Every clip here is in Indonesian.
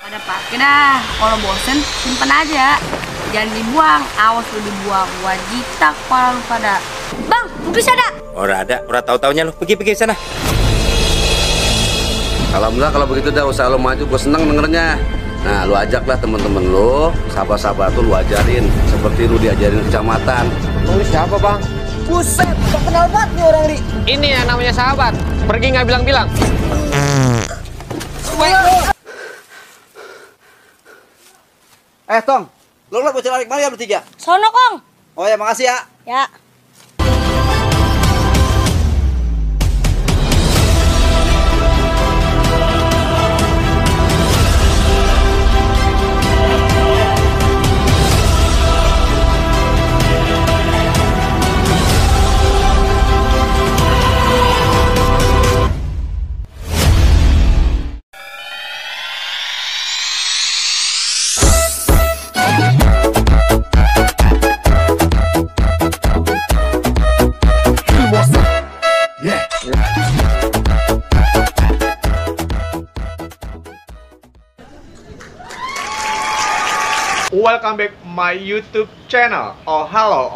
Pada pakai dah, kalau bosen simpen aja. Jangan dibuang, awas lu dibuang. Wajitak kepala lu pada. Bang, bisa ada? Ora ada, ora tahu-taunya lu. Pergi sana. Alhamdulillah kalau begitu dah usaha lo maju, gue seneng dengernya. Nah, lu ajaklah temen-temen lu, sahabat-sahabat lu ajarin seperti lu diajarin kecamatan. Lu siapa, Bang? Buset, gak kenal banget nih orang ini. Ini yang namanya sahabat. Pergi nggak bilang-bilang. Tong, lu bocah lari kemana ya bertiga? Sono, Kong. Oh ya, makasih ya. Ya. Welcome back my YouTube channel. Oh halo,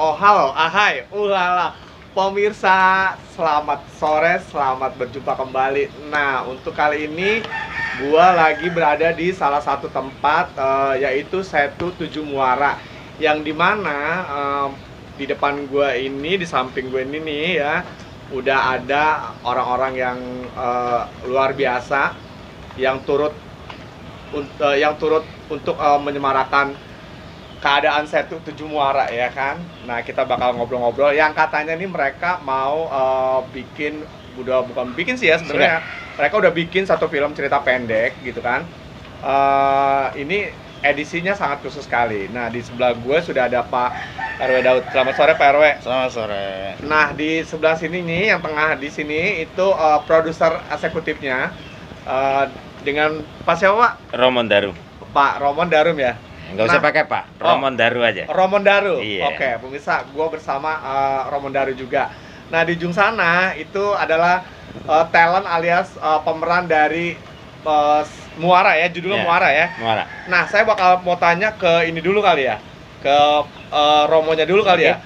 ahai, ulala. Pemirsa, selamat sore, selamat berjumpa kembali. Nah, untuk kali ini gua lagi berada di salah satu tempat yaitu Setu Tujuh Muara. Yang dimana di depan gua ini, di samping gue ini nih ya, udah ada orang-orang yang luar biasa yang turut untuk menyemarakan keadaan Setu Tujuh Muara ya kan. Nah, kita bakal ngobrol-ngobrol yang katanya nih mereka mau bukan bikin sih ya sebenarnya. Mereka udah bikin satu film cerita pendek gitu kan. Ini edisinya sangat khusus sekali. Nah, di sebelah gue sudah ada Pak RW Daud. Selamat sore Pak RW. Selamat sore. Nah, di sebelah sini nih, yang tengah di sini itu produser eksekutifnya dengan Pak siapa Pak? Romon Darum. Pak Romon Darum ya. Enggak usah pakai Pak, Romon Daru aja. Romon Daru. Iya. Oke, pemirsa, gue bersama Romon Daru juga. Nah, di ujung sana itu adalah talent alias pemeran dari Muara ya, judulnya Yeah. Muara ya. Muara. Nah, saya bakal mau tanya ke ini dulu kali ya, ke Romonya dulu kali ya.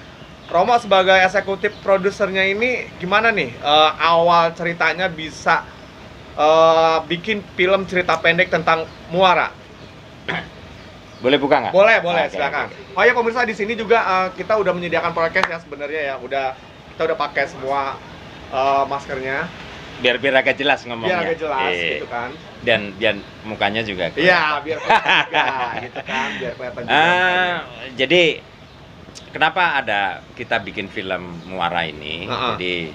Romo sebagai eksekutif produsernya ini gimana nih awal ceritanya bisa bikin film cerita pendek tentang Muara? Boleh buka nggak? Boleh, Oke, silakan. oke. Oh ya pemirsa, di sini juga kita udah menyediakan podcast ya sebenarnya ya. Kita udah pakai semua maskernya Biar agak jelas ngomongnya. biar agak jelas Iya. gitu kan. Dan mukanya juga. Iya, biar kelihatan juga gitu kan, biar kelihatan juga. Jadi kenapa ada kita bikin film Muara ini? Jadi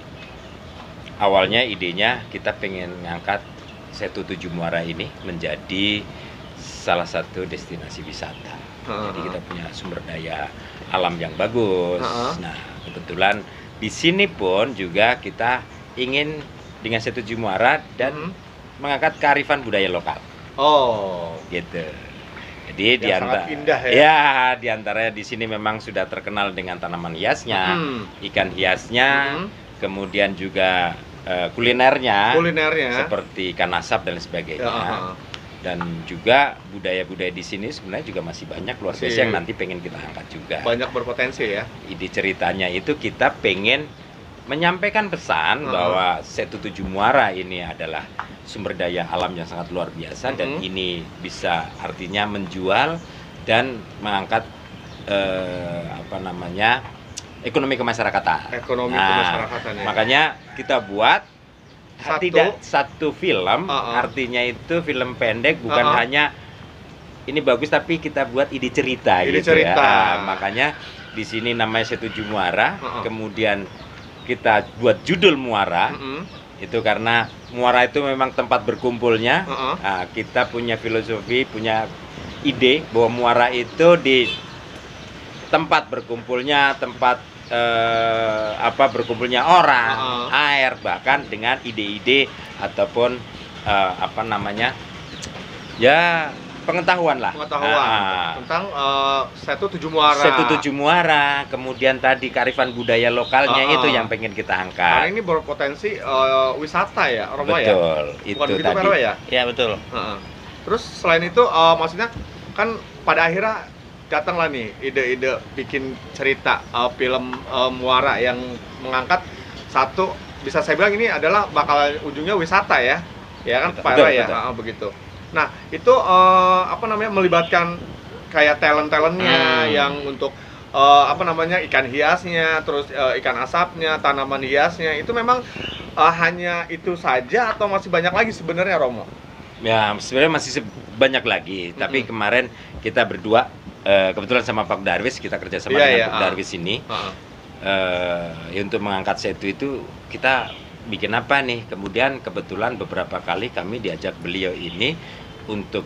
awalnya idenya kita pengen ngangkat Setu Tujuh Muara ini menjadi salah satu destinasi wisata. Jadi kita punya sumber daya alam yang bagus. Nah, kebetulan di sini pun juga kita ingin dengan Setu Tujuh Muara dan mengangkat kearifan budaya lokal. Oh, Gitu. Jadi di sangat antara indah ya. ya di antaranya di sini memang sudah terkenal dengan tanaman hiasnya, ikan hiasnya, kemudian juga kulinernya seperti ikan asap dan sebagainya. Dan juga budaya-budaya di sini sebenarnya juga masih banyak luar biasa yang nanti pengen kita angkat juga. Banyak berpotensi ya. Ide ceritanya itu kita pengen menyampaikan pesan bahwa Setu Tujuh Muara ini adalah sumber daya alam yang sangat luar biasa dan ini bisa artinya menjual dan mengangkat ekonomi kemasyarakatan. Kemasyarakatan ya. Makanya kita buat satu film, artinya itu film pendek, bukan hanya ini bagus tapi kita buat ide cerita gitu ya. Makanya di sini namanya Setu Tujuh Muara, kemudian kita buat judul Muara. Itu karena Muara itu memang tempat berkumpulnya. Nah, kita punya filosofi, punya ide bahwa Muara itu di tempat berkumpulnya, berkumpulnya orang, air, bahkan dengan ide-ide ataupun pengetahuan lah. Tentang Setu Tujuh Muara. Setu Tujuh Muara, kemudian tadi kearifan budaya lokalnya itu yang pengen kita angkat. Karena ini berpotensi wisata ya, Romo ya. Betul, Bukan itu begitu tadi. Pak RW ya? Iya betul. Terus selain itu maksudnya kan pada akhirnya datanglah nih ide-ide bikin cerita film muara yang mengangkat satu, bisa saya bilang ini adalah bakal ujungnya wisata ya kan Pak Era ya, begitu. Nah itu apa namanya, melibatkan kayak talent-talentnya yang untuk apa namanya, ikan hiasnya, terus ikan asapnya, tanaman hiasnya, itu memang hanya itu saja atau masih banyak lagi sebenarnya, Romo? Ya sebenarnya masih banyak lagi, tapi kemarin kita berdua kebetulan sama Pak Darwis, kita kerja sama dengan Pak Darwis ini. Ya untuk mengangkat setu itu kita bikin apa nih? Kemudian kebetulan beberapa kali kami diajak beliau ini untuk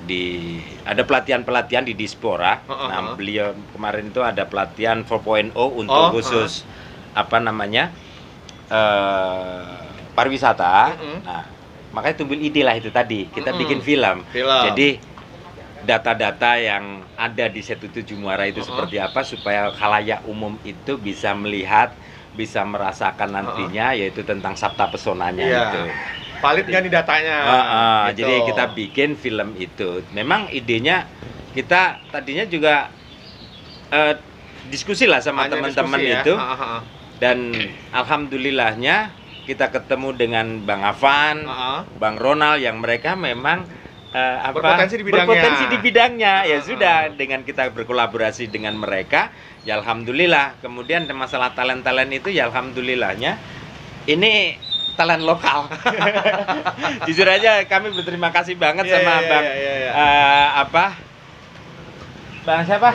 ada pelatihan di Dispora. Nah, beliau kemarin itu ada pelatihan 4.0 untuk khusus apa namanya? Pariwisata. Nah, makanya tumbuh ide lah itu tadi. Kita bikin film. Jadi data-data yang ada di Setu 7 Muara itu seperti apa supaya khalayak umum itu bisa melihat, bisa merasakan nantinya, yaitu tentang sabta pesonanya itu. Valid nggak nih datanya? Gitu. Jadi kita bikin film itu. Memang idenya kita tadinya juga diskusi lah sama teman-teman itu. Dan alhamdulillahnya kita ketemu dengan Bang Afan, Bang Ronald, yang mereka memang berpotensi di bidangnya. Ya sudah, dengan kita berkolaborasi dengan mereka, ya alhamdulillah. Kemudian masalah talent-talent itu, ya alhamdulillahnya ini talent lokal. Jujur aja kami berterima kasih banget sama Bang Bang siapa?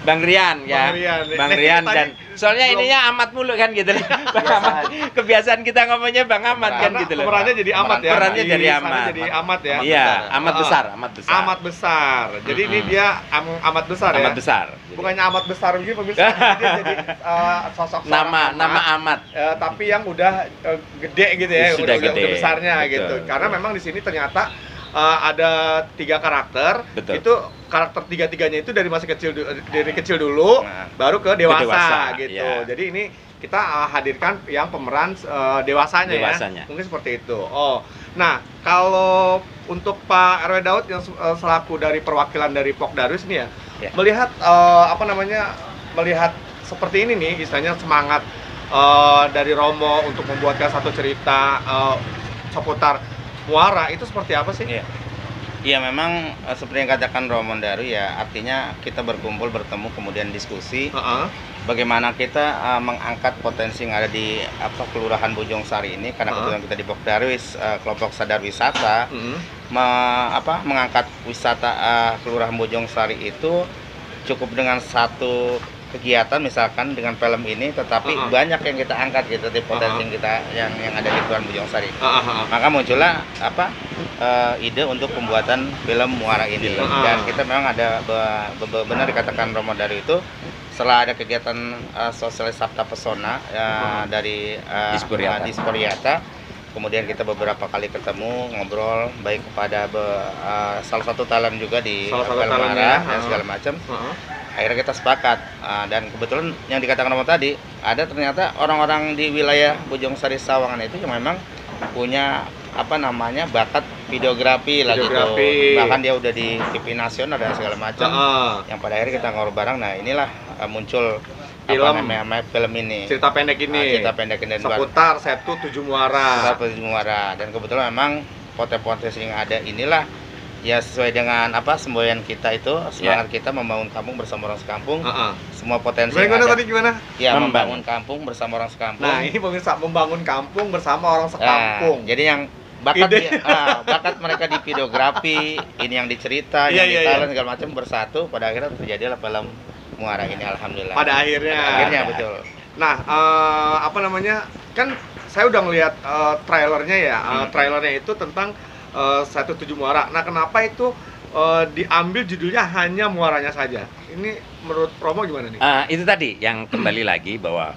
Bang Rian ya. Bang Rian dan soalnya ininya Amat mulu kan gitu loh. Bang Amat. Kebiasaan kita ngomongnya Bang Amat kan gitu loh. Perannya jadi Amat ya. Perannya jadi Amat. Jadi Amat ya. Iya, Amat besar. Amat besar. Jadi ini dia Amat besar ya. Amat besar. Bukannya Amat besar begini pemirsa, dia jadi sosok nama Amat. Tapi yang udah gede gitu ya, udah besarnya. Betul, gitu. Karena memang di sini ternyata ada 3 karakter. Betul. Itu karakter tiga-tiganya itu dari masih kecil, dari kecil dulu, baru ke dewasa gitu. Ya. Jadi ini kita hadirkan yang pemeran dewasanya ya. Mungkin seperti itu. Nah kalau untuk Pak RW Daud yang selaku dari perwakilan dari Pok Darwis ini ya, melihat apa namanya, melihat seperti ini nih, istilahnya semangat dari Romo untuk membuatkan satu cerita seputar muara itu seperti apa sih? Iya memang seperti yang katakan Romo Daru ya, artinya kita berkumpul, bertemu, kemudian diskusi bagaimana kita mengangkat potensi yang ada di Kelurahan Bojong Sari ini, karena kebetulan kita di Pok Darwis, kelompok sadar wisata, mengangkat wisata Kelurahan Bojong Sari itu cukup dengan satu kegiatan misalkan dengan film ini, tetapi banyak yang kita angkat gitu di potensi kita yang ada di Kelurahan Bojong Sari. Maka muncullah ide untuk pembuatan film muara ini. Dan kita memang ada benar dikatakan Romo dari itu, setelah ada kegiatan sosialis sabta pesona dari Disporiata, kemudian kita beberapa kali ketemu, ngobrol baik kepada salah satu talent juga di film muara dan segala macam. Akhirnya kita sepakat, dan kebetulan yang dikatakan Romo tadi, ada ternyata orang-orang di wilayah Bojong Sari Sawangan itu yang memang punya bakat videografi lah gitu. Bahkan dia udah di TV nasional dan segala macam. Yang pada akhirnya kita ngobrol bareng. Nah inilah muncul film ini. Cerita pendek ini. Seputar Setu 7 Muara. Dan kebetulan memang potensi yang ada inilah ya sesuai dengan semboyan kita itu, semangat kita membangun kampung bersama orang sekampung. Semua potensi yang ada. Gimana? Ya, membangun kampung bersama orang sekampung. Nah, ini pemirsa, membangun kampung bersama orang sekampung. Jadi yang bakat mereka di videografi, ini yang dicerita, yang di talent segala macam bersatu, pada akhirnya terjadilah film Muara ini, alhamdulillah. Pada akhirnya betul. Nah, kan saya udah ngelihat trailernya ya. Trailernya itu tentang Setu 7 Muara. Nah, kenapa itu diambil judulnya hanya muaranya saja? Ini menurut Romo gimana nih? Itu tadi yang kembali lagi bahwa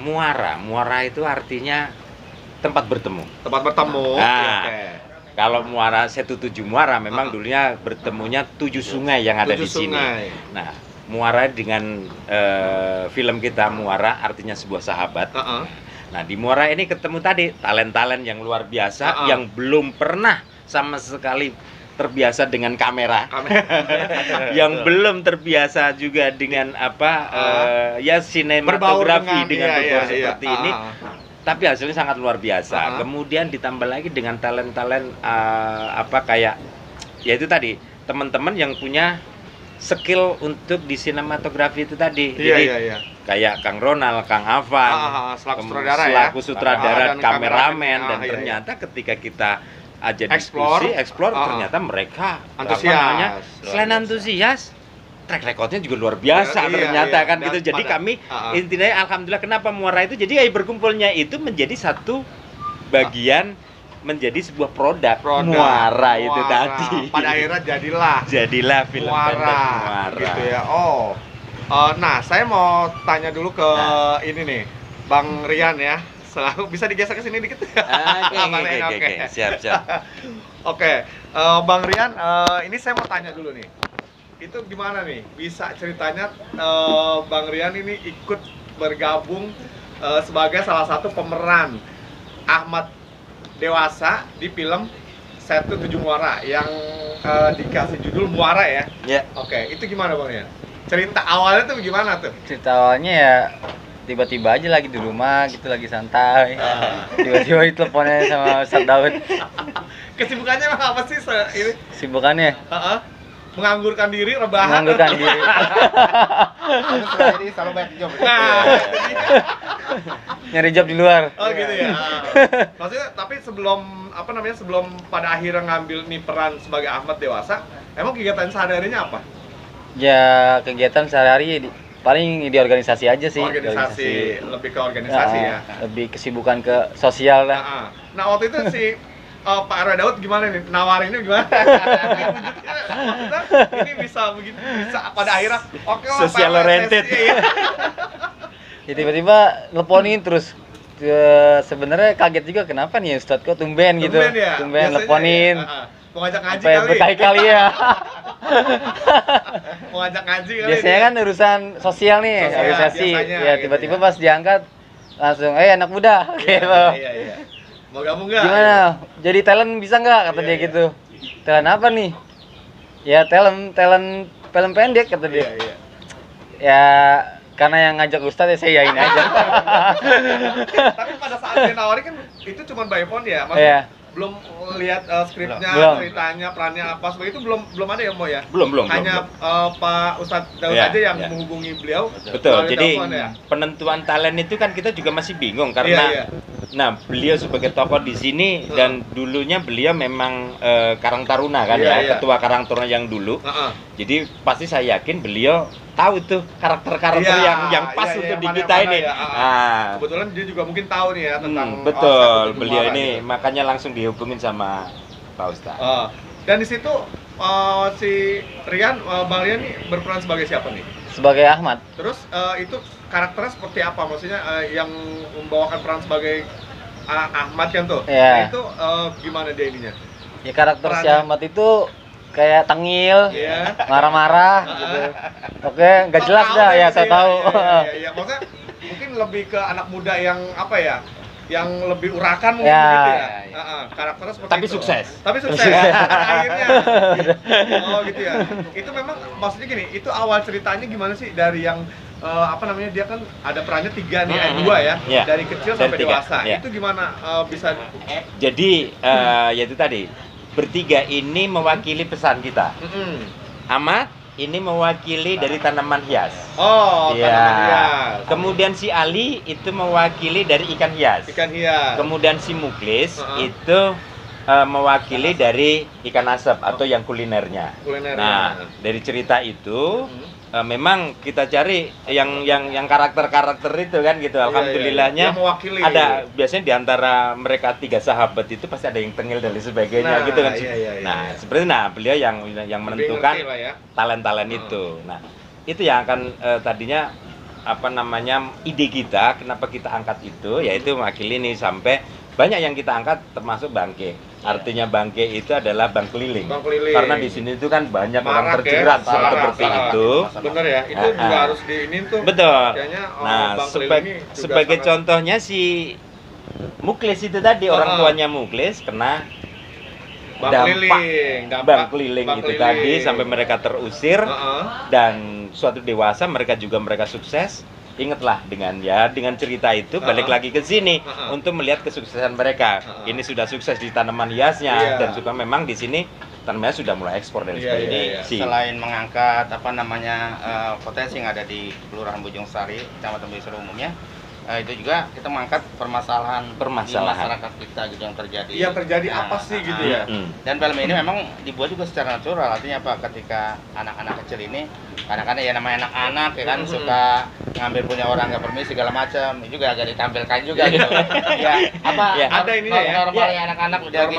muara itu artinya tempat bertemu. Kalau muara Setu 7 Muara memang dulunya bertemunya 7 sungai yang ada di sini. Nah, muara dengan film kita Muara artinya sebuah sahabat. Nah, di Muara ini ketemu tadi talent-talent yang luar biasa yang belum pernah sama sekali terbiasa dengan kamera, yang belum terbiasa juga dengan ya sinematografi dengan berbau seperti ini, tapi hasilnya sangat luar biasa. Kemudian ditambah lagi dengan talent-talent kayak ya itu tadi teman-teman yang punya skill untuk di sinematografi itu tadi. Jadi kayak Kang Ronald, Kang Afan, selaku sutradara, kameramen, dan ternyata ketika kita aja diskusi, explore, ternyata mereka antusias. Selain antusias, track recordnya juga luar biasa ternyata kan gitu. Jadi kami intinya alhamdulillah kenapa Muara itu jadi berkumpulnya itu menjadi satu bagian menjadi sebuah produk Muara itu tadi. Pada akhirnya jadilah film pendek Muara. Gitu ya. Nah, saya mau tanya dulu ke ini nih, Bang Rian ya. Selalu bisa digeser ke sini dikit. Oke. Siap. Oke, Bang Rian, ini saya mau tanya dulu nih. Itu gimana nih? Bisa ceritanya Bang Rian ini ikut bergabung sebagai salah satu pemeran Ahmad Dewasa di film 17 Muara yang dikasih judul Muara ya? Iya. Oke, itu gimana Bang Rian? Cerita awalnya tuh gimana tuh? Cerita awalnya ya tiba-tiba aja lagi di rumah gitu, lagi santai. Tiba-tiba diteleponnya sama Ustadz Daud. Kesibukannya emang apa sih ini? Kesibukannya? Menganggurkan diri, rebahan. Menganggurkan diri. Jadi selalu banyak job. Nyari job di luar. Oh gitu ya. Maksudnya tapi sebelum sebelum pada akhirnya ngambil nih peran sebagai Ahmad Dewasa, emang kegiatan sehari-harinya apa? Ya kegiatan sehari-hari paling di organisasi aja sih. Organisasi. Lebih ke organisasi ya. Lebih kesibukan ke sosial lah. Nah waktu itu si Pak RW Daud gimana nih? Nawarinnya gimana? Ini bisa begitu, bisa pada akhirnya oke lah. Social oriented. Ya tiba-tiba teleponin terus. Sebenarnya kaget juga kenapa nih Ustadz kok tumben gitu. Tumben teleponin. Mau ngajak ngaji kali. Berkali-kali ya. Mau ngajak ngaji kali. Biasanya kan urusan sosial nih, organisasi. Ya tiba-tiba pas diangkat langsung, anak muda. Iya. Mau gabung nggak? Gimana? Jadi talent bisa nggak? Kata dia gitu. Talent apa nih? Ya talent film pendek kata dia. Ya karena yang ngajak Ustadz ya saya yain aja. Tapi pada saat dia nawarin kan itu cuma by phone ya, maksudnya belum lihat skripnya, ceritanya, perannya apa, sebagainya itu belum ada ya Mo ya? Belum. Hanya Pak Ustadz Daud aja yang menghubungi beliau. Betul. Jadi penentuan talent itu kan kita juga masih bingung karena nah beliau sebagai tokoh di sini dan dulunya beliau memang Karang Taruna kan ketua Karang Taruna yang dulu. Jadi pasti saya yakin beliau tahu tuh karakter-karakter yang pas untuk di kita ini. Kebetulan dia juga mungkin tahu nih ya tentang betul. Beliau ini makanya langsung dihubungin sama Pak Ustadz. Dan di situ si Rian, Bang Rian nih berperan sebagai siapa nih? Sebagai Ahmad. Terus itu karakternya seperti apa? Maksudnya yang membawakan peran sebagai Ahmad kan tuh? Nah, itu gimana dia ininya? Ya karakter si Ahmad itu kayak tengil, marah-marah gitu. Oke, nggak jelas dah ya saya tahu. Iya, maksudnya mungkin lebih ke anak muda yang apa ya? Yang lebih urakan mungkin begitu ya. Karakternya seperti tapi itu. Sukses. Tapi sukses. Akhirnya. Oh gitu ya. Itu memang maksudnya gini, itu awal ceritanya gimana sih dari yang dia kan ada perannya 3 nih, 2 ya. Dari kecil sampai dewasa. Itu gimana bisa jadi ya itu tadi. Bertiga ini mewakili pesan kita. Ahmad ini mewakili dari tanaman hias. Tanaman hias. Kemudian si Ali itu mewakili dari ikan hias. Kemudian si Muklis itu mewakili dari ikan asap atau yang kulinernya. Nah, dari cerita itu memang kita cari yang karakter-karakter itu kan gitu. Alhamdulillahnya ada biasanya di antara mereka 3 sahabat itu pasti ada yang tengil dan sebagainya gitu kan. Seperti beliau yang menentukan talent-talent itu. Nah, itu yang akan tadinya ide kita kenapa kita angkat itu yaitu mewakili nih sampai banyak yang kita angkat termasuk bangke. Artinya bangke itu adalah bank keliling. Karena di sini itu kan banyak orang terjerat seperti itu. Benar ya, itu juga harus diinin tuh. Betul. Nah, sebagai contohnya si Muklis itu tadi orang tuanya Muklis kena Bang keliling itu tadi sampai mereka terusir dan suatu dewasa mereka sukses. Ingatlah dengan cerita itu balik lagi ke sini untuk melihat kesuksesan mereka. Ini sudah sukses di tanaman hiasnya dan juga memang di sini tanamannya sudah mulai ekspor dan sebagainya. Selain mengangkat potensi yang ada di Kelurahan Bojong Sari, Kecamatan Boyolali umumnya, itu juga kita mengangkat permasalahan di masyarakat kita gitu yang terjadi. Yang terjadi apa sih gitu ya? Dan film ini memang dibuat juga secara natural. Artinya apa? Ketika anak-anak kecil ini, kadang-kadang ya namanya anak-anak ya kan suka ngambil punya orang nggak permisi segala macam. Ini juga agak ditampilkan juga gitu. Ya apa? Ada ini ya. Normalnya anak-anak udah lagi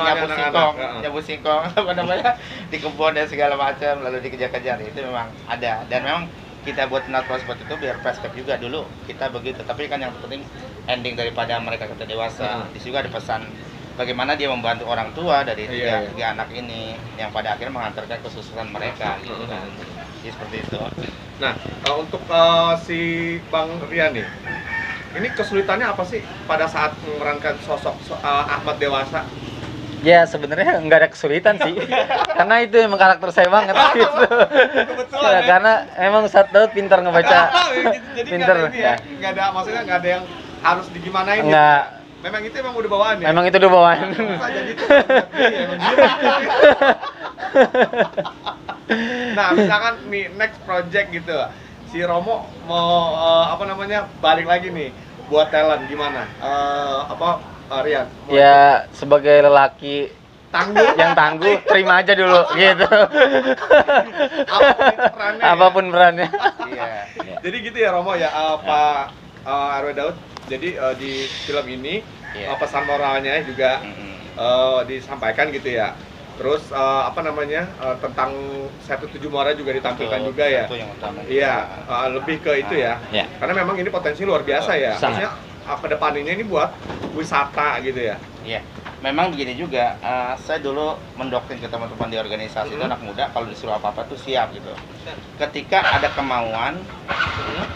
nyabu singkong apa namanya di kebun dan segala macam lalu dikejar-kejar. Itu memang ada dan memang kita buat natural seperti itu biar perspektif juga dulu kita begitu, tapi kan yang terpenting ending daripada mereka kita dewasa. Di situ juga ada pesan bagaimana dia membantu orang tua dari tiga anak ini yang pada akhirnya mengantarkan kesuksesan mereka gitu kan. Jadi seperti itu. Nah, untuk si Bang Rian nih, ini kesulitannya apa sih pada saat memerankan sosok Ahmad dewasa? Ya sebenarnya nggak ada kesulitan sih, karena itu emang karakter saya banget gitu. Ya, karena emang Ustadz Daud pintar ngebaca, jadi pintar ya. Nggak ada maksudnya nggak ada yang harus digimanain. Nggak. Gitu. Memang itu emang udah bawaan ya. Memang itu udah bawaan. Jadi itu nah misalkan nih next project gitu, si Romo mau balik lagi nih buat talent gimana? Rian? Ya sebagai lelaki tangguh yang tangguh terima aja dulu gitu. Apapun perannya. Iya. Jadi gitu ya Romo ya Pak RW Daud. Jadi di film ini pesan moralnya juga disampaikan gitu ya. Terus tentang 17 Muara juga ditampilkan juga ya. Itu yang utama. Iya, lebih ke itu ya. Karena memang ini potensi luar biasa ya. Maksudnya ke depannya ini buat wisata gitu ya. Iya. Memang begini juga, saya dulu mendoktrin ke teman-teman di organisasi itu anak muda kalau disuruh apa-apa tuh siap gitu. Ketika ada kemauan,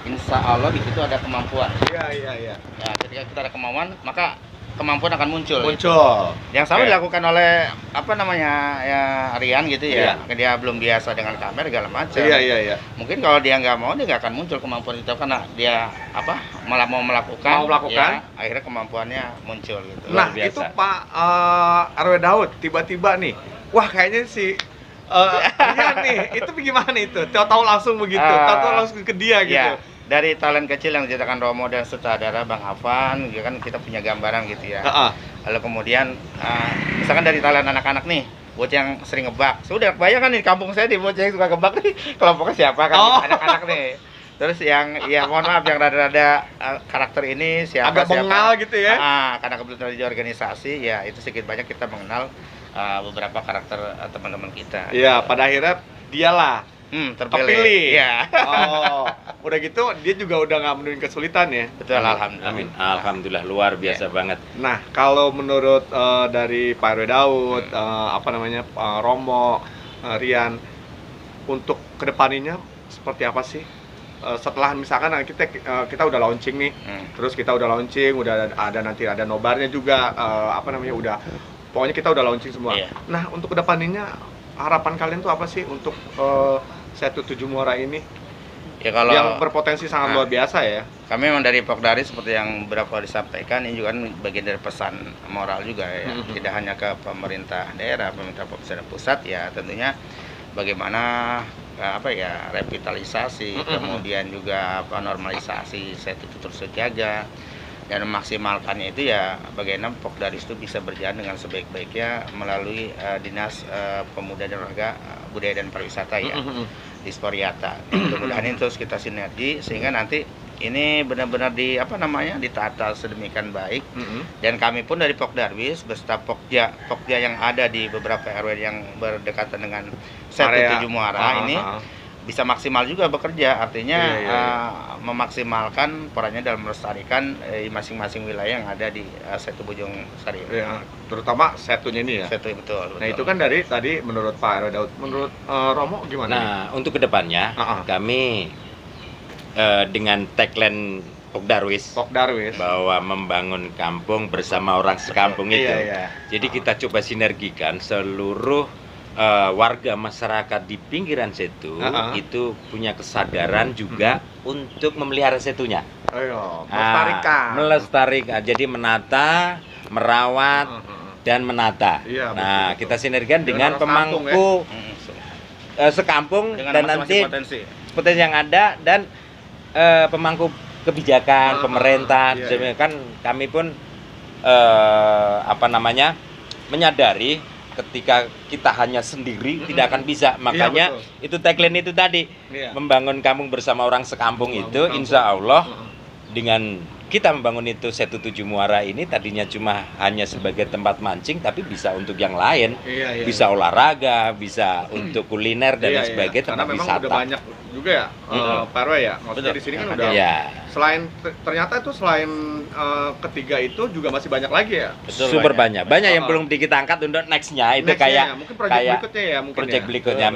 insya Allah di situ ada kemampuan. Iya. Ya, ketika kita ada kemauan, maka kemampuan akan muncul. Gitu. Yang sama dilakukan oleh Rian gitu ya. Dia belum biasa dengan kamera segala macam. Iya. Mungkin kalau dia nggak mau, dia nggak akan muncul kemampuan itu karena dia malah mau melakukan. Ya, akhirnya kemampuannya muncul gitu. Nah itu Pak RW Daud tiba-tiba nih, wah kayaknya si Rian nih, itu gimana itu? Tahu langsung begitu, tahu langsung ke dia gitu. Dari talent kecil yang diciptakan Romo dan sutradara Bang Afan, ya kan kita punya gambaran gitu ya. Lalu kemudian misalkan dari talent anak-anak nih, bocah yang sering ngebak. Sudah bayangkan nih kampung saya di bocah yang suka ngebak nih, kelompoknya siapa kan anak-anak nih. Terus yang mohon maaf yang rada-rada karakter ini siapa? Agak bengal gitu ya. Karena kebetulan di organisasi ya itu sedikit banyak kita mengenal beberapa karakter teman-teman kita. Iya, pada akhirnya dialah terpilih. Ya. Udah gitu dia juga udah nggak menuhin kesulitan ya. Betul, alhamdulillah. Amin. Alhamdulillah luar biasa banget. Nah kalau menurut dari Pak RW Daud, Romo, Rian, untuk kedepannya seperti apa sih? Setelah misalkan kita udah launching nih, terus kita udah launching, udah ada nanti ada nobarnya juga, udah pokoknya kita udah launching semua. Nah untuk kedepannya harapan kalian tuh apa sih untuk 17 Muara ini? Ya kalau yang berpotensi sangat luar biasa ya. Kami memang dari Pokdari seperti yang beberapa disampaikan, ini juga kan bagian dari pesan moral juga ya. Tidak hanya ke pemerintah daerah, pemerintah pusat ya, tentunya bagaimana revitalisasi, kemudian juga normalisasi set itu terus terjaga dan memaksimalkannya itu ya bagaimana Pokdari itu bisa berjalan dengan sebaik-baiknya melalui Dinas Pemuda dan Olahraga, Budaya dan Pariwisata ya. Di Sporiata. Mudah-mudahan ini terus kita sinergi sehingga nanti ini benar-benar ditata sedemikian baik. Dan kami pun dari Pokdarwis beserta Pokja yang ada di beberapa RW yang berdekatan dengan 17 Muara ini bisa maksimal juga bekerja, artinya memaksimalkan perannya dalam melestarikan masing-masing wilayah yang ada di Setu Bojong Sari. Terutama Setunya ini ya. Setu betul. Nah itu kan dari tadi menurut Pak RW Daud, menurut Romo gimana? Nah untuk kedepannya kami dengan tagline Pok Darwis bahwa membangun kampung bersama orang sekampung itu. Jadi kita coba sinergikan seluruh warga masyarakat di pinggiran setu itu punya kesadaran juga untuk memelihara setunya. Melestarikan. Jadi menata, merawat dan menata. Nah, kita sinergikan dengan pemangku sekampung dan nanti potensi yang ada dan pemangku kebijakan pemerintah. Kan kami pun menyadari ketika kita hanya sendiri tidak akan bisa. Makanya itu tagline itu tadi, membangun kampung bersama orang sekampung itu insya Allah dengan kita membangun itu Setu Tujuh Muara ini tadinya cuma hanya sebagai tempat mancing, tapi bisa untuk yang lain, bisa olahraga, bisa untuk kuliner dan lain sebagainya, tempat wisata. Memang udah banyak juga ya, Pak Rw ya. Maksudnya di sini kan udah. Selain ternyata itu selain ketiga itu juga masih banyak lagi ya. Super banyak yang belum kita angkat untuk nextnya itu kayak project berikutnya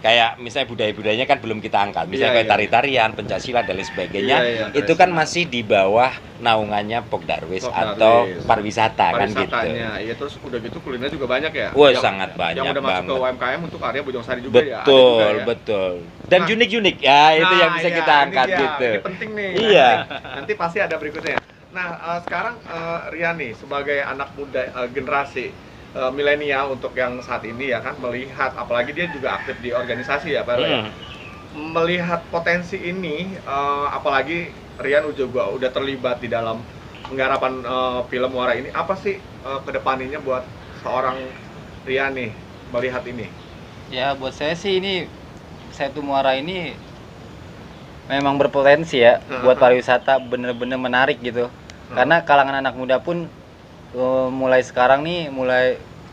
kayak misalnya budaya-budayanya kan belum kita angkat, misalnya kayak tari-tarian, pencaksilat dan lain sebagainya. Itu kan masih di bawah naungannya Pok Darwis atau pariwisata kan gitu. Iya, terus udah gitu kuliner juga banyak ya. Wah, sangat banyak yang udah banget. Masuk ke UMKM untuk area Bojongsari juga ya. Betul. Dan unik-unik ya, itu yang bisa kita angkat gitu. Ini penting nih. Iya. Nanti pasti ada berikutnya. Nah, sekarang Rian nih sebagai anak muda generasi milenial untuk yang saat ini ya kan melihat, apalagi dia juga aktif di organisasi ya Pak Rw. Melihat potensi ini, apalagi Rian juga udah terlibat di dalam penggarapan film Muara ini, apa sih kedepannya buat seorang Rian nih melihat ini? Ya buat saya sih ini Setu Muara ini memang berpotensi ya buat pariwisata, bener-bener menarik gitu. Karena kalangan anak muda pun mulai sekarang nih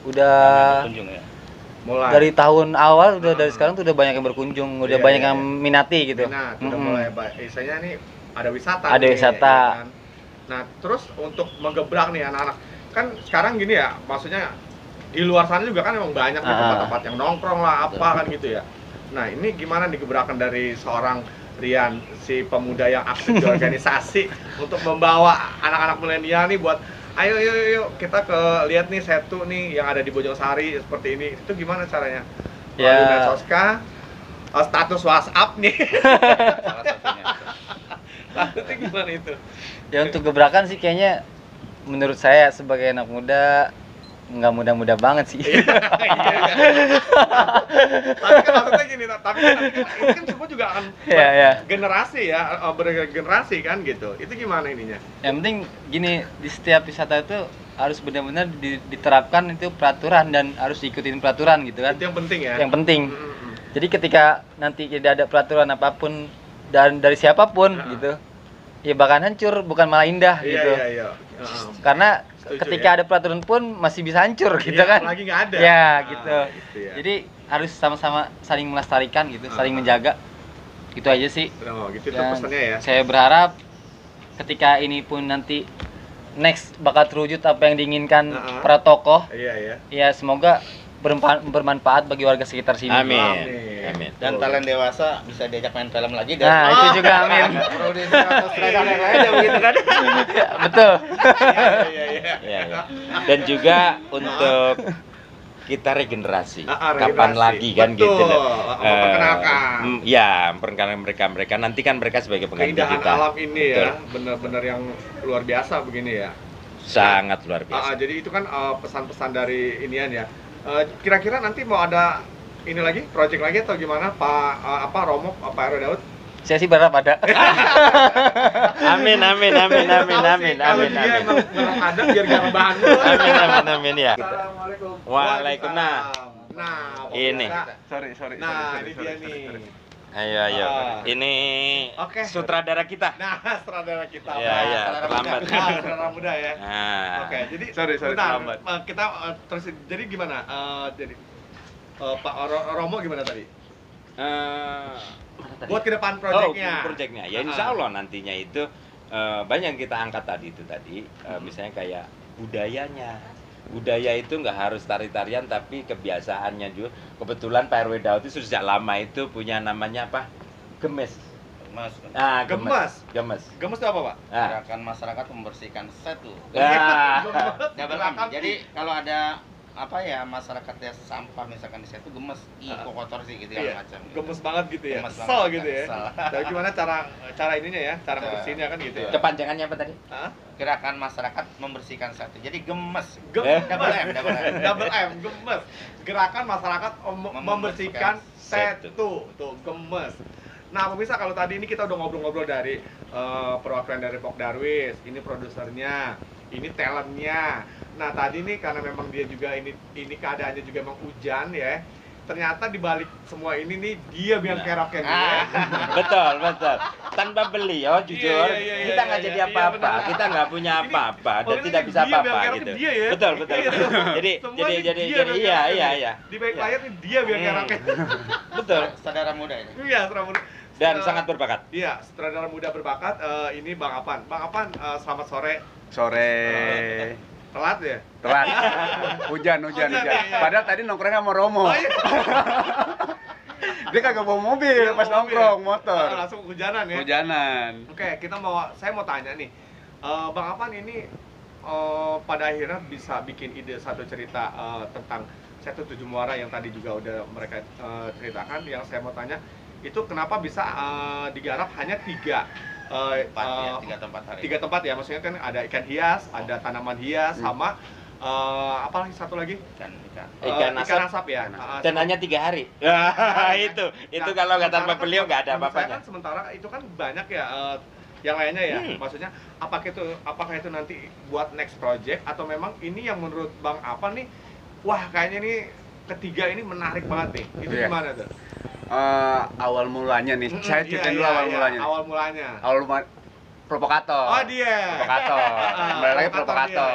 udah dari tahun awal dari sekarang tuh udah banyak yang berkunjung, udah banyak yang minati gitu. Udah mulai misalnya nih ada wisata. Ya kan? Nah, terus untuk menggebrak nih anak-anak, kan sekarang gini ya, maksudnya di luar sana juga kan memang banyak nih tempat-tempat yang nongkrong lah apa kan gitu ya. Nah, ini gimana nih gebrakan dari seorang Rian, si pemuda yang aktif di organisasi untuk membawa anak-anak milenial nih buat ayo kita lihat nih setu nih yang ada di Bojongsari seperti ini. Itu gimana caranya? Melalui medsos kah? Status WhatsApp nih. Statusnya gimana itu? Ya untuk gebrakan sih kayaknya menurut saya sebagai anak muda nggak muda-muda banget sih. Tapi kan maksudnya gini, tapi kan ini kan semua juga akan generasi ya, bergenerasi kan gitu. Itu gimana ininya? Yang penting gini, di setiap wisata itu harus benar-benar diterapkan itu peraturan dan harus diikutin peraturan gitu kan. Itu yang penting ya. Yang penting. Jadi ketika nanti tidak ada peraturan apapun dan dari siapapun gitu, ya bakal hancur, bukan malah indah gitu. Karena ketika ada peraturan pun masih bisa hancur gitu kan. Lagi nggak ada. Ya gitu. Jadi harus sama-sama saling melestarikan gitu, saling menjaga. Itu aja sih. Gitu itu pesannya ya. Saya berharap ketika ini pun nanti next bakal terwujud apa yang diinginkan para tokoh. Ya semoga bermanfaat bagi warga sekitar sini. Amin. Dan talent dewasa bisa diajak main film lagi. Nah, itu juga amin. Begitu kan? Betul. Dan juga untuk kita regenerasi. Kapan lagi kan gitu loh. Memperkenalkan. Memperkenalkan mereka. Nanti kan mereka sebagai pengganti kita. Keindahan alam ini ya, benar-benar yang luar biasa begini ya. Sangat luar biasa. Jadi itu kan pesan-pesan dari inian ya. Kira-kira nanti mau ada ini lagi, project lagi atau gimana Pak Romo, Pak RW Daud? Saya sih berharap ada. Amin. Kalau dia emang ada biar gak rebahan dulu. Amin ya. Assalamualaikum. Waalaikumsalam. Nah, ini. Sorry. Nah, ini dia nih. Ayo. Ini sutradara kita. Nah, sutradara kita. Iya, terlambat. Sutradara muda ya. Nah. Oke, jadi sorry, terlambat. Kita terus jadi gimana? Jadi Pak Romo gimana tadi? Buat ke depan proyeknya. Ya insya Allah nantinya itu banyak yang kita angkat tadi. Misalnya kayak budaya itu nggak harus tari-tarian tapi kebiasaannya juga. Kebetulan Pak RW Daud itu sejak lama itu punya namanya apa? Gemes. Gemes. Gemes itu apa, Pak? Gerakan masyarakat membersihkan set tuh. Double M. Jadi kalau ada apa ya masyarakat ya sampah misalkan di situ gemes, kok kotor sih gitu ya macam. Gemes banget gitu ya. Kesel gitu ya. Tapi gimana cara ininya ya? Cara membersihinnya kan gitu ya. Kepanjangannya apa tadi? Gerakan masyarakat membersihkan satu. Jadi gemes. Double M, gemes. Gerakan masyarakat membersihkan satu. Tuh, gemes. Nah, pemirsa, kalau tadi ini kita udah ngobrol-ngobrol dari perwakilan dari Pok Darwis, ini produsernya, ini talentnya. Nah, tadi nih karena memang dia juga ini keadaannya juga emang hujan ya. Ternyata di balik semua ini nih dia yang keroknya ya. Betul. Tanpa beliau jujur kita nggak jadi apa-apa. Kita nggak punya apa-apa dan tidak bisa apa-apa gitu. Betul. Jadi iya. Di balik layar nih dia yang keroknya. Betul. Saudara muda ini. Iya, saudara muda. Dan sangat berbakat. Iya, sutradara muda berbakat. Ini Bang Apan. Bang Apan, selamat sore. Telat ya? Telat. Hujan. Iya. Padahal tadi nongkrongnya sama Romo. Oh, iya. Dia kagak bawa mobil pas nongkrong, motor. Langsung hujanan ya? Hujanan. Oke, saya mau tanya nih. Bang Apan ini pada akhirnya bisa bikin ide satu cerita tentang Setu Tujuh Muara yang tadi juga udah mereka ceritakan. Yang saya mau tanya, itu kenapa bisa digarap hanya tiga tempat ya, maksudnya kan ada ikan hias, ada tanaman hias, sama apa lagi satu lagi ikan asap ya, dan hanya 3 hari. itu kalau nggak tanpa beliau nggak ada apa-apanya. Kan sementara itu kan banyak ya yang lainnya ya, maksudnya apakah itu nanti buat next project atau memang ini yang menurut Bang Apa nih, wah kayaknya nih ketiga ini menarik banget nih, itu gimana tuh? Awal mulanya nih, saya ceritain dulu awal mulanya. Provokator. Oh dia. Provokator. Kembali lagi provokator.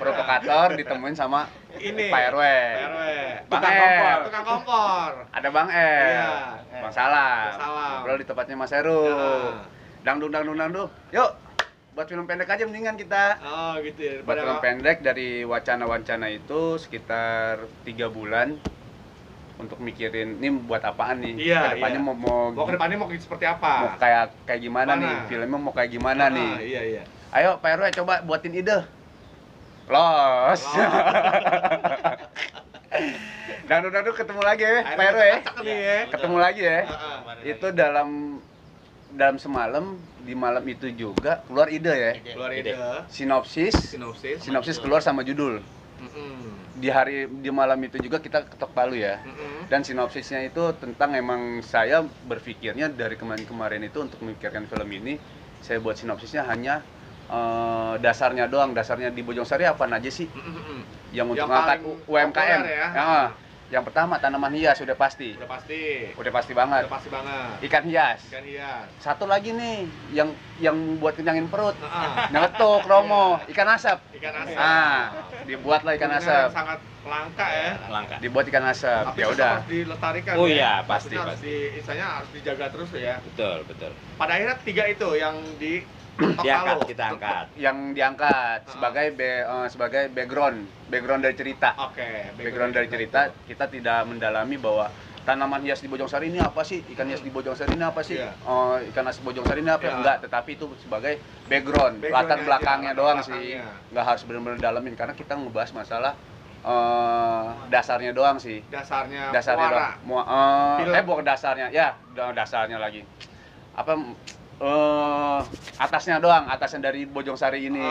Provokator ditemuin sama ini Pak RW. Tukang kompor. Ada Bang Bang Salam. Ngobrol di tempatnya Mas Heru. Dangdung. Yuk, buat film pendek aja mendingan kita. Oh gitu ya. Buat film pendek dari wacana-wacana itu sekitar 3 bulan. Untuk mikirin ini buat apaan nih, kedepannya mau kedepannya mau seperti apa, mau kayak gimana nih, filmnya mau kayak gimana nih. Iya. Ayo Pak RW coba buatin ide. Los. Dangdut ketemu lagi ya Pak RW. Ketemu lagi ya. Itu dalam semalam, di malam itu juga keluar ide ya. Sinopsis keluar sama judul. Di malam itu juga kita ketok palu ya. Dan sinopsisnya itu tentang emang saya berpikirnya dari kemarin itu untuk memikirkan film ini, saya buat sinopsisnya hanya dasarnya doang. Dasarnya di Bojongsari apa aja sih? Yang untuk ngangkat UMKM ya. Yang pertama tanaman hias udah pasti banget. Ikan hias. Satu lagi nih yang buat kenyangin perut. Nyeletuk Romo, ikan asap. Dibuatlah ikan asap. Sangat langka ya. Dibuat ikan asap. Ya udah. Harus dilestarikan. Oh iya, pasti. Istilahnya harus dijaga terus ya. Betul. Pada akhirnya 3 itu yang kita angkat. Yang diangkat sebagai background dari cerita. Background dari cerita, kita tidak mendalami bahwa tanaman hias di Bojongsari ini apa sih? Ikan hias di Bojongsari ini apa sih? Ikan asap Bojongsari ini apa? Enggak, tetapi itu sebagai background latar belakangnya doang sih. Enggak harus benar-benar dalamin karena kita ngebahas masalah dasarnya doang sih. Dasarnya doang. Bukan dasarnya. Ya, dasarnya lagi. Atasnya dari Bojongsari ini.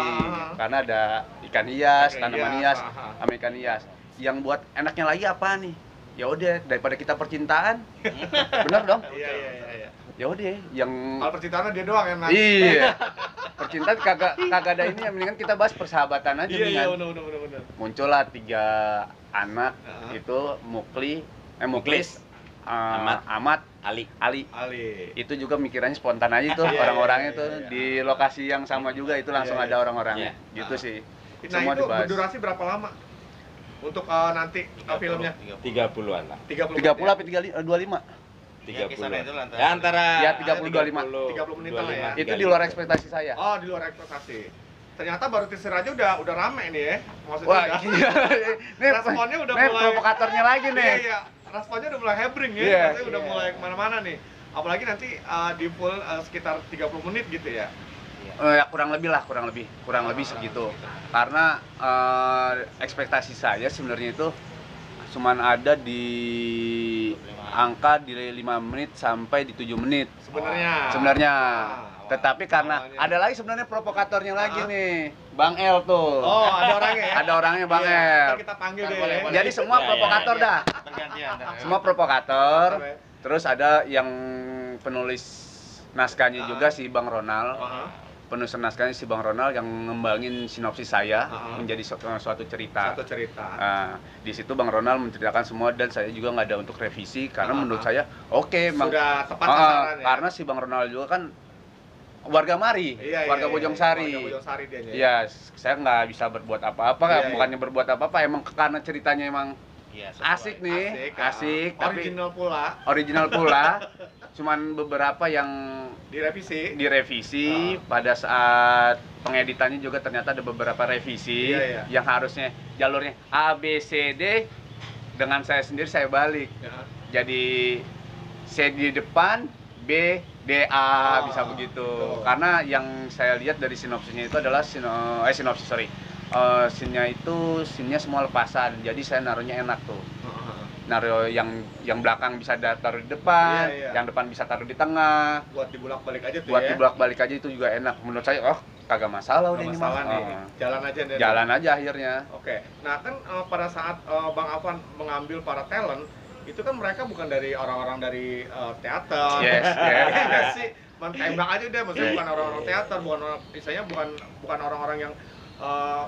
Karena ada ikan hias, tanaman hias, sama ikan hias. Yang buat enaknya lagi apa nih? Ya udah, daripada kita percintaan. Bener dong? Iya. Ya udah, yang kalau percintaan dia doang yang iya. Percintaan kagak ada ini, mendingan kita bahas persahabatan aja. Iya, bener. Muncullah 3 anak itu Muklis, Ahmad, Ali. Itu juga mikirannya spontan aja tuh, orang-orangnya tuh di lokasi yang sama juga itu langsung ada orang-orangnya. Gitu sih. Nah, itu berdurasi berapa lama? Untuk nanti filmnya 30-an lah. 30 apa 25? 30. Ya antara 30 25. 30 menit lah ya. Itu di luar ekspektasi saya. Oh, di luar ekspektasi. Ternyata baru teaser aja udah rame nih ya. Maksudnya wah, iya. Nih responnya udah mulai provokatornya lagi nih. Iya. Responnya udah mulai hebring ya. Maksudnya udah mulai kemana-mana nih. apalagi nanti di full sekitar 30 menit gitu ya. Ya kurang lebih segitu. Karena ekspektasi saya sebenarnya itu cuman ada di angka di 5 menit sampai di 7 menit sebenarnya. Tetapi karena ada lagi sebenarnya provokatornya lagi nih, Bang El tuh. Oh, ada orangnya ya? Ada orangnya Bang El. Kita panggil deh. Jadi semua provokator dah. Semua provokator. Terus ada yang penulis naskahnya juga si Bang Ronald. Penulis naskahnya si Bang Ronald yang ngembangin sinopsis saya menjadi suatu cerita. Di situ Bang Ronald menceritakan semua dan saya juga nggak ada untuk revisi karena menurut saya sudah tepat sasaran ya. Karena si Bang Ronald juga kan warga Mari, warga Bojong Sari. Iya, saya nggak bisa berbuat apa-apa, bukannya berbuat apa-apa, emang karena ceritanya emang asik nih, asik, tapi original pula. Cuman beberapa yang direvisi pada saat pengeditannya juga ternyata ada beberapa revisi yang harusnya jalurnya A B C D dengan saya sendiri saya balik. Jadi C di depan, B D A bisa begitu. Karena yang saya lihat dari sinopsisnya itu adalah scene-nya semua lepasan. Jadi saya naruhnya enak tuh. Naruh yang belakang bisa taruh di depan, yang depan bisa taruh di tengah. Buat dibulak-balik aja tuh. Buat dibulak-balik aja itu juga enak. Menurut saya, kagak masalah udah ini nih. Jalan aja akhirnya. Oke. Nah, kan pada saat Bang Afwan mengambil para talent, itu kan mereka bukan dari orang-orang dari teater. Yes. Sih, tembak aja udah, maksudnya bukan orang-orang teater, bukan orang-orang yang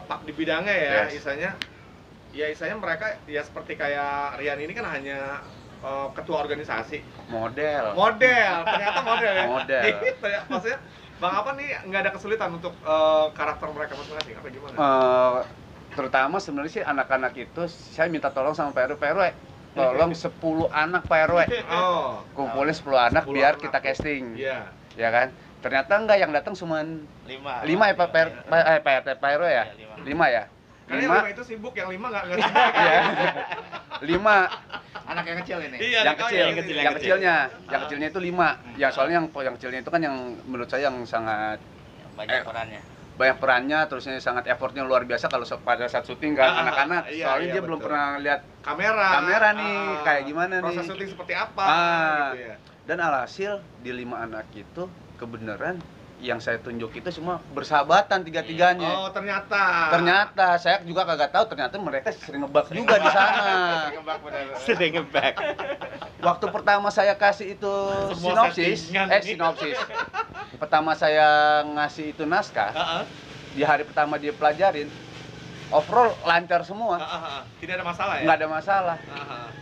pak di bidangnya ya, istilahnya mereka ya seperti kayak Rian ini kan hanya ketua organisasi. Model. Ternyata model ya. Model. Maksudnya Bang apa nih nggak ada kesulitan untuk karakter mereka masing-masing apa gimana? Terutama sebenarnya sih anak-anak itu saya minta tolong sama Pak RW. Tolong 10 anak Pak RW. Kumpulin 10 anak biar kita casting. Iya. Ya kan? Ternyata enggak, yang datang cuma 5 ya Pak RW ya? 5 ya? Karena yang 5 itu sibuk, yang 5 nggak sibuk. Iya. 5 anak yang kecil ini. Iya, yang kecilnya itu 5. Ya soalnya yang kecilnya itu kan yang menurut saya yang sangat banyak perannya, terusnya sangat effortnya luar biasa kalau pada saat syuting kan anak-anak. Soalnya dia belum pernah lihat kamera nih kayak gimana nih. Proses syuting seperti apa gitu ya. Dan alhasil di 5 anak itu kebenaran yang saya tunjuk itu semua bersahabatan tiga-tiganya. Oh, ternyata. Ternyata saya juga kagak tahu, ternyata mereka sering ngebak juga di sana. Sering ngebak. Waktu pertama saya kasih itu sinopsis. Pertama saya ngasih itu naskah. Di hari pertama dia pelajarin. Overall lancar semua. Tidak ada masalah ya? Nggak ada masalah.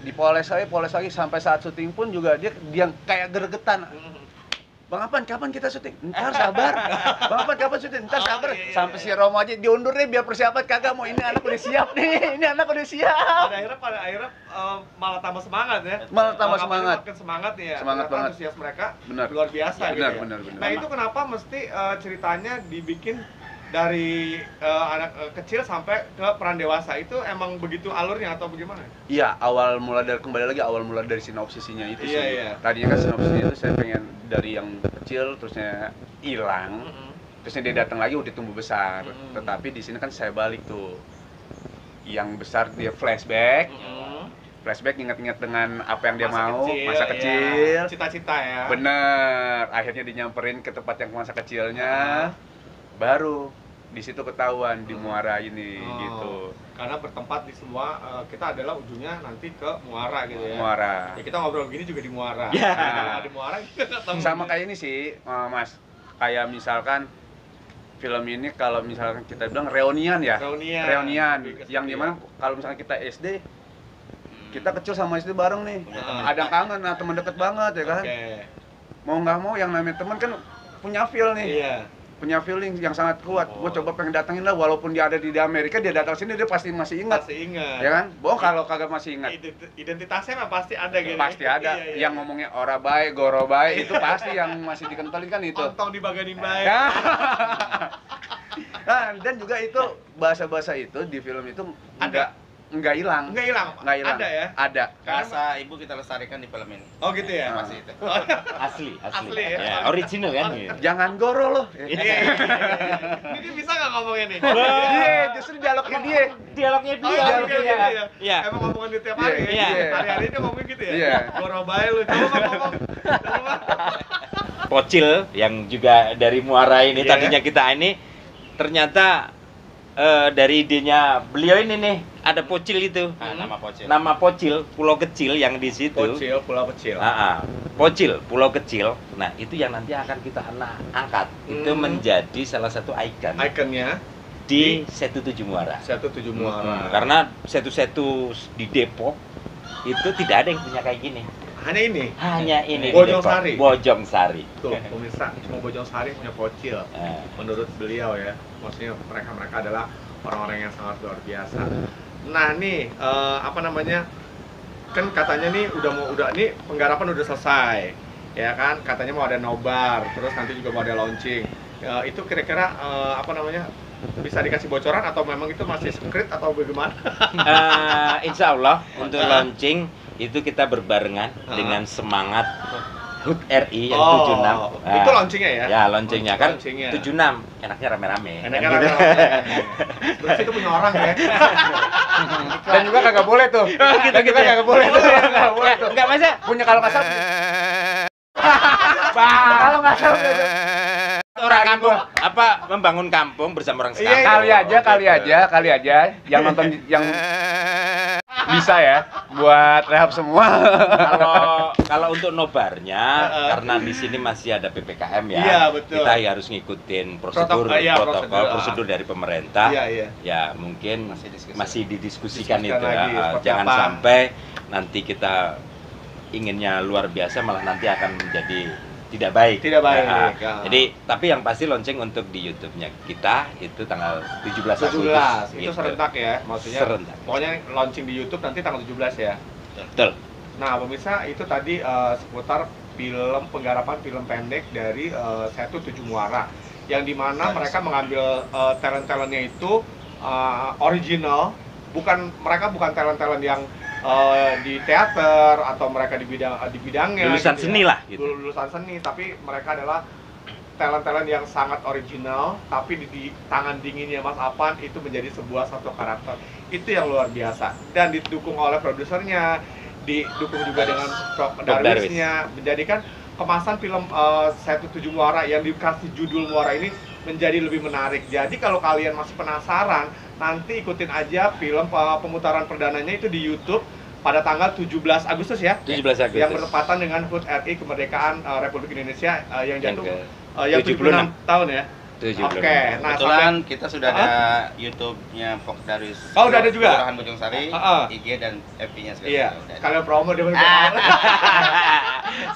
Dipoles lagi sampai saat syuting pun juga dia kayak gregetan. Bang Afwan, kapan kita syuting? Ntar sabar. Bang Afwan, kapan syuting? Ntar sabar. Sampai si Romo aja diundur deh biar persiapan, kagak mau, ini anak udah siap nih. Ini anak udah siap. Pada akhirnya malah tambah semangat ya. Malah tambah semangat. Makin semangat nih ya. Semangat banget. Antusias mereka bener. Luar biasa gitu ya. Bener. Nah, itu kenapa mesti ceritanya dibikin dari anak kecil sampai ke peran dewasa, itu emang begitu alurnya atau bagaimana? Iya, awal mula dari sinopsisnya itu sih. Iya. Tadinya kan sinopsisnya itu saya pengen dari yang kecil terusnya hilang, terusnya dia datang lagi udah tumbuh besar. Tetapi di sini kan saya balik tuh, yang besar dia flashback. Flashback ingat-ingat dengan apa yang dia mau masa kecil, cita-cita ya. Bener, akhirnya dinyamperin ke tempat yang masa kecilnya. Baru di situ ketahuan di Muara ini gitu. Karena bertempat di semua kita adalah ujungnya nanti ke Muara gitu ya. Muara. Ya kita ngobrol gini juga di Muara. Nah, di Muara sama kayak ini sih, Mas. Kayak misalkan film ini kalau misalkan kita bilang reunian ya. Reunian. Yang dimana kalau misalkan kita SD, kita kecil sama SD bareng nih. Ada kangen, teman deket banget ya kan. Mau nggak mau yang namanya teman kan punya feel nih. Iya. Punya feeling yang sangat kuat. Gue coba pengen datengin lah, walaupun dia ada di Amerika, dia datang sini dia pasti masih ingat. Ya kan? Bohong kalau kagak masih ingat. Identitasnya mah pasti ada gitu. Pasti ada. Yang ngomongnya ora baik, goro baik, itu pasti yang masih dikentalin kan itu. Ontong dibaganin baik. Nah, dan juga itu bahasa-bahasa itu di film itu nggak hilang. Nggak hilang. Ada ya? Ada. Rasa ibu kita lestarikan di film ini. Oh gitu ya? Masih itu. Asli ya? ya, original kan gitu. Jangan goro loh. Ini dia bisa nggak ngomongnya nih? Dia justru dialognya dia. Dialognya Oh, dia. dialognya dia. Iya. Emang ngomongin di tiap hari. Iya. Hari-hari dia ngomongin gitu ya? Iya. Goro bae lu. Coba ngomong. Pocil yang juga dari Muara ini Iya. tadinya kita ini ternyata dari idenya beliau ini nih ada Pocil itu. Nama Pocil. Nama Pocil, pulau kecil yang di situ. Pocil, pulau kecil. Pocil, pulau kecil. Nah, itu yang nanti akan kita angkat. Itu menjadi salah satu ikon. Ikonnya di Setu 7 Muara. Setu 7 Muara. Karena setu-setu di Depok itu tidak ada yang punya kayak gini. Hanya ini. Hanya ini. Bojong Sari. Bojong Sari. Tuh, pemirsa, cuma Bojong Sari punya Pocil. Menurut beliau ya, maksudnya mereka adalah orang-orang yang sangat luar biasa. Nah, nih apa namanya? Kan katanya nih udah nih penggarapan udah selesai. Ya kan? Katanya mau ada nobar, terus nanti juga mau ada launching. Itu kira-kira apa namanya? Bisa dikasih bocoran atau memang itu masih secret atau bagaimana? Insya Allah untuk launching itu kita berbarengan dengan semangat HUT RI yang 76. Itu launchingnya ya? Ya, launchingnya kan launchingnya. 76 enaknya rame-rame. Enaknya kan gitu. rame-rame. Terus itu punya orang ya. Dan juga kagak boleh tuh. Gitu, juga kagak boleh tuh. Kagak boleh tuh. Enggak masa Punya kalau nggak salah. Kalau nggak salah. orang kampung apa membangun kampung bersama orang sekampung. Kali aja yang nonton yang bisa ya buat rehab semua. Kalau untuk nobarnya karena di sini masih ada PPKM ya. Iya, betul. Kita harus ngikutin prosedur dari pemerintah. Iya. Ya, mungkin masih didiskusikan itu lagi, ya. Jangan sampai nanti kita inginnya luar biasa malah nanti akan menjadi tidak baik. Jadi, tapi yang pasti launching untuk di YouTube-nya kita itu tanggal 17 Agustus. Itu serentak ya, maksudnya. Serentak. Pokoknya launching di YouTube nanti tanggal 17 ya. Betul. Nah, pemirsa, itu tadi seputar penggarapan film pendek dari Setu 7 Muara, yang dimana mereka mengambil talent-talentnya itu original, mereka bukan talent-talent yang di teater atau mereka di bidangnya lulusan gitu seni ya. lah gitu. Lulusan seni, tapi mereka adalah talent-talent yang sangat original, tapi di tangan dinginnya Mas Apan itu menjadi satu karakter. Itu yang luar biasa, dan didukung oleh produsernya, didukung juga dengan Darwisnya, menjadikan kemasan film Setu 7 Muara yang dikasih judul Muara ini menjadi lebih menarik. Jadi kalau kalian masih penasaran, nanti ikutin aja film pemutaran perdananya itu di YouTube pada tanggal 17 Agustus ya. 17 Agustus. Yang bertepatan dengan HUT RI kemerdekaan Republik Indonesia yang jatuh yang 76 tahun ya. 76. Oke, nah kebetulan kita sudah ada YouTube-nya Pok Darwis. Oh, udah ada juga. Kelurahan Bojong Sari, IG dan FB-nya sekarang. Iya. Kalian promo deh.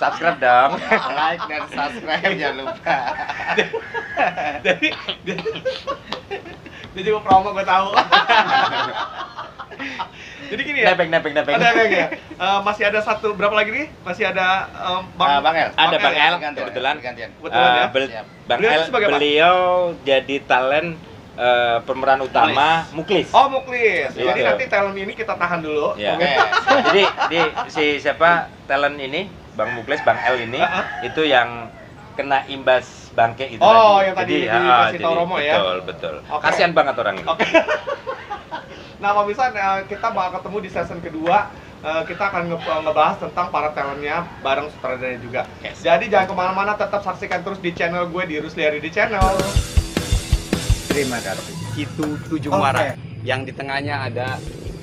Subscribe dong. Like dan subscribe jangan lupa. Dia juga promo, gue tahu. Jadi gini ya. Nepeng. Ya. Masih ada satu, berapa lagi nih? Masih ada Bang El. Ada Bang El, kebetulan. Ya. Bang El, beliau jadi talent pemeran utama Muklis. Oh, Muklis. Jadi nanti talent ini kita tahan dulu. Ya. Jadi si siapa talent ini, Bang Muklis, Bang El ini itu yang kena imbas bangke itu tadi. Oh, yang tadi dikasih tahu Romo ya. Betul. Kasihan banget orang ini. Nah, pemirsa, kita bakal ketemu di season kedua. Kita akan ngebahas tentang para talentnya bareng sutradaranya juga. Yes. Jadi jangan kemana-mana, tetap saksikan terus di channel gue di Rusliari di channel. Terima kasih. Situ 7 Muara. Yang di tengahnya ada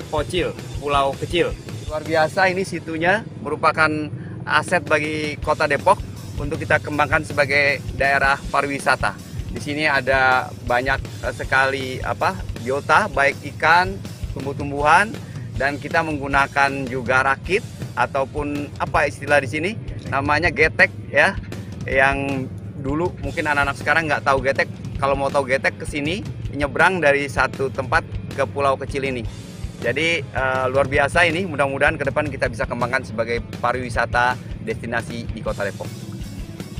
Pocil, pulau kecil. Luar biasa, ini situnya merupakan aset bagi Kota Depok untuk kita kembangkan sebagai daerah pariwisata. Di sini ada banyak sekali biota, baik ikan, tumbuh-tumbuhan, dan kita menggunakan juga rakit ataupun apa istilah di sini namanya getek ya. Yang dulu mungkin anak-anak sekarang nggak tahu getek. Kalau mau tahu getek ke sini nyebrang dari satu tempat ke pulau kecil ini. Jadi luar biasa ini. Mudah-mudahan ke depan kita bisa kembangkan sebagai pariwisata destinasi di Kota Depok.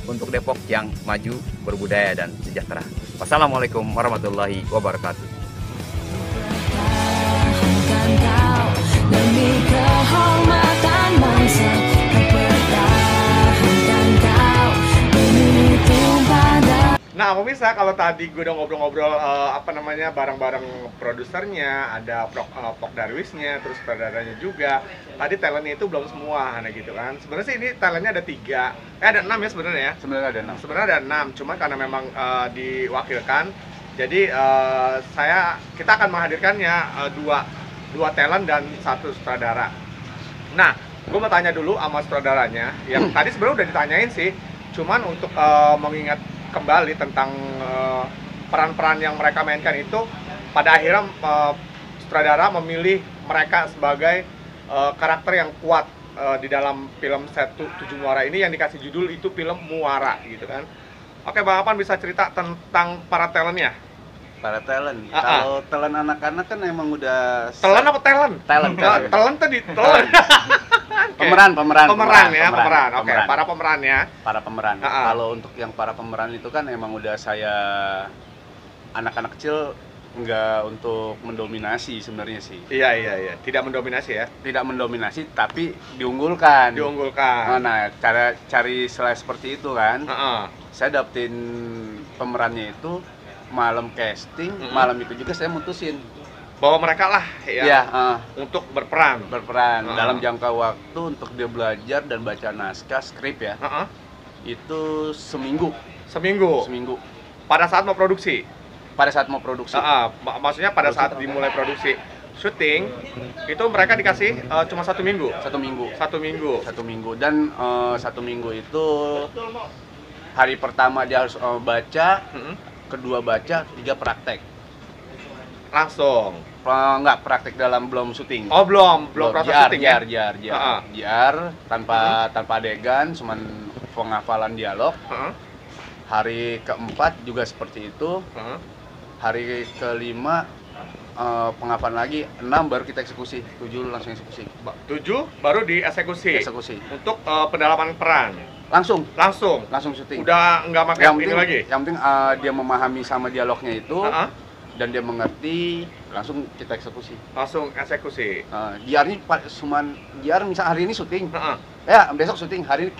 Untuk Depok yang maju, berbudaya dan sejahtera. Wassalamualaikum warahmatullahi wabarakatuh. Nah, pemirsa, kalau tadi gue udah ngobrol-ngobrol bareng-bareng produsernya, ada Pok Darwisnya, terus sutradaranya juga. Tadi talentnya itu belum semua, nah gitu kan. Sebenarnya sih ini talentnya ada 3, ada 6 ya sebenarnya ya. Sebenarnya ada 6. Sebenarnya ada 6, cuma karena memang diwakilkan, jadi kita akan menghadirkannya dua talent dan 1 sutradara. Nah, gue mau tanya dulu sama sutradaranya, yang tadi sebenarnya udah ditanyain sih, cuman untuk mengingat kembali tentang peran-peran yang mereka mainkan itu, pada akhirnya sutradara memilih mereka sebagai karakter yang kuat di dalam film Setu Tujuh Muara ini, yang dikasih judul itu film Muara gitu kan. Oke, Bang Apan bisa cerita tentang para talentnya? Para talent. Kalau talent anak-anak kan emang udah talent apa talent? Talent. Talent tadi talent. Pemeran. Oke, para pemeran ya. Para pemeran. Kalau untuk yang para pemeran itu kan emang udah saya anak-anak kecil nggak untuk mendominasi sebenarnya sih. Iya. Tidak mendominasi ya? Tidak mendominasi, tapi diunggulkan. Nah, cara cari celah seperti itu kan. Saya dapetin pemerannya itu malam casting, malam itu juga saya mutusin bahwa mereka lah untuk berperan dalam jangka waktu untuk dia belajar dan baca naskah skrip ya. Itu seminggu. Pada saat mau produksi. Maksudnya pada saat dimulai produksi syuting itu mereka dikasih cuma 1 minggu. 1 minggu dan 1 minggu itu hari pertama dia harus baca, kedua baca, 3 praktek. Langsung? Enggak, praktek dalam belum syuting. Oh, belum proses syuting ya? JR, tanpa adegan, cuman penghafalan dialog. Hari keempat juga seperti itu. Hari kelima penghafalan lagi, 6 baru kita eksekusi, 7 langsung eksekusi. 7 baru dieksekusi. Untuk pendalaman peran. Langsung syuting. Udah nggak pakai ini lagi. Yang penting dia memahami sama dialognya itu dan dia mengerti, langsung kita eksekusi. JR-nya cuman JR misal hari ini syuting. Ya, besok syuting, hari ini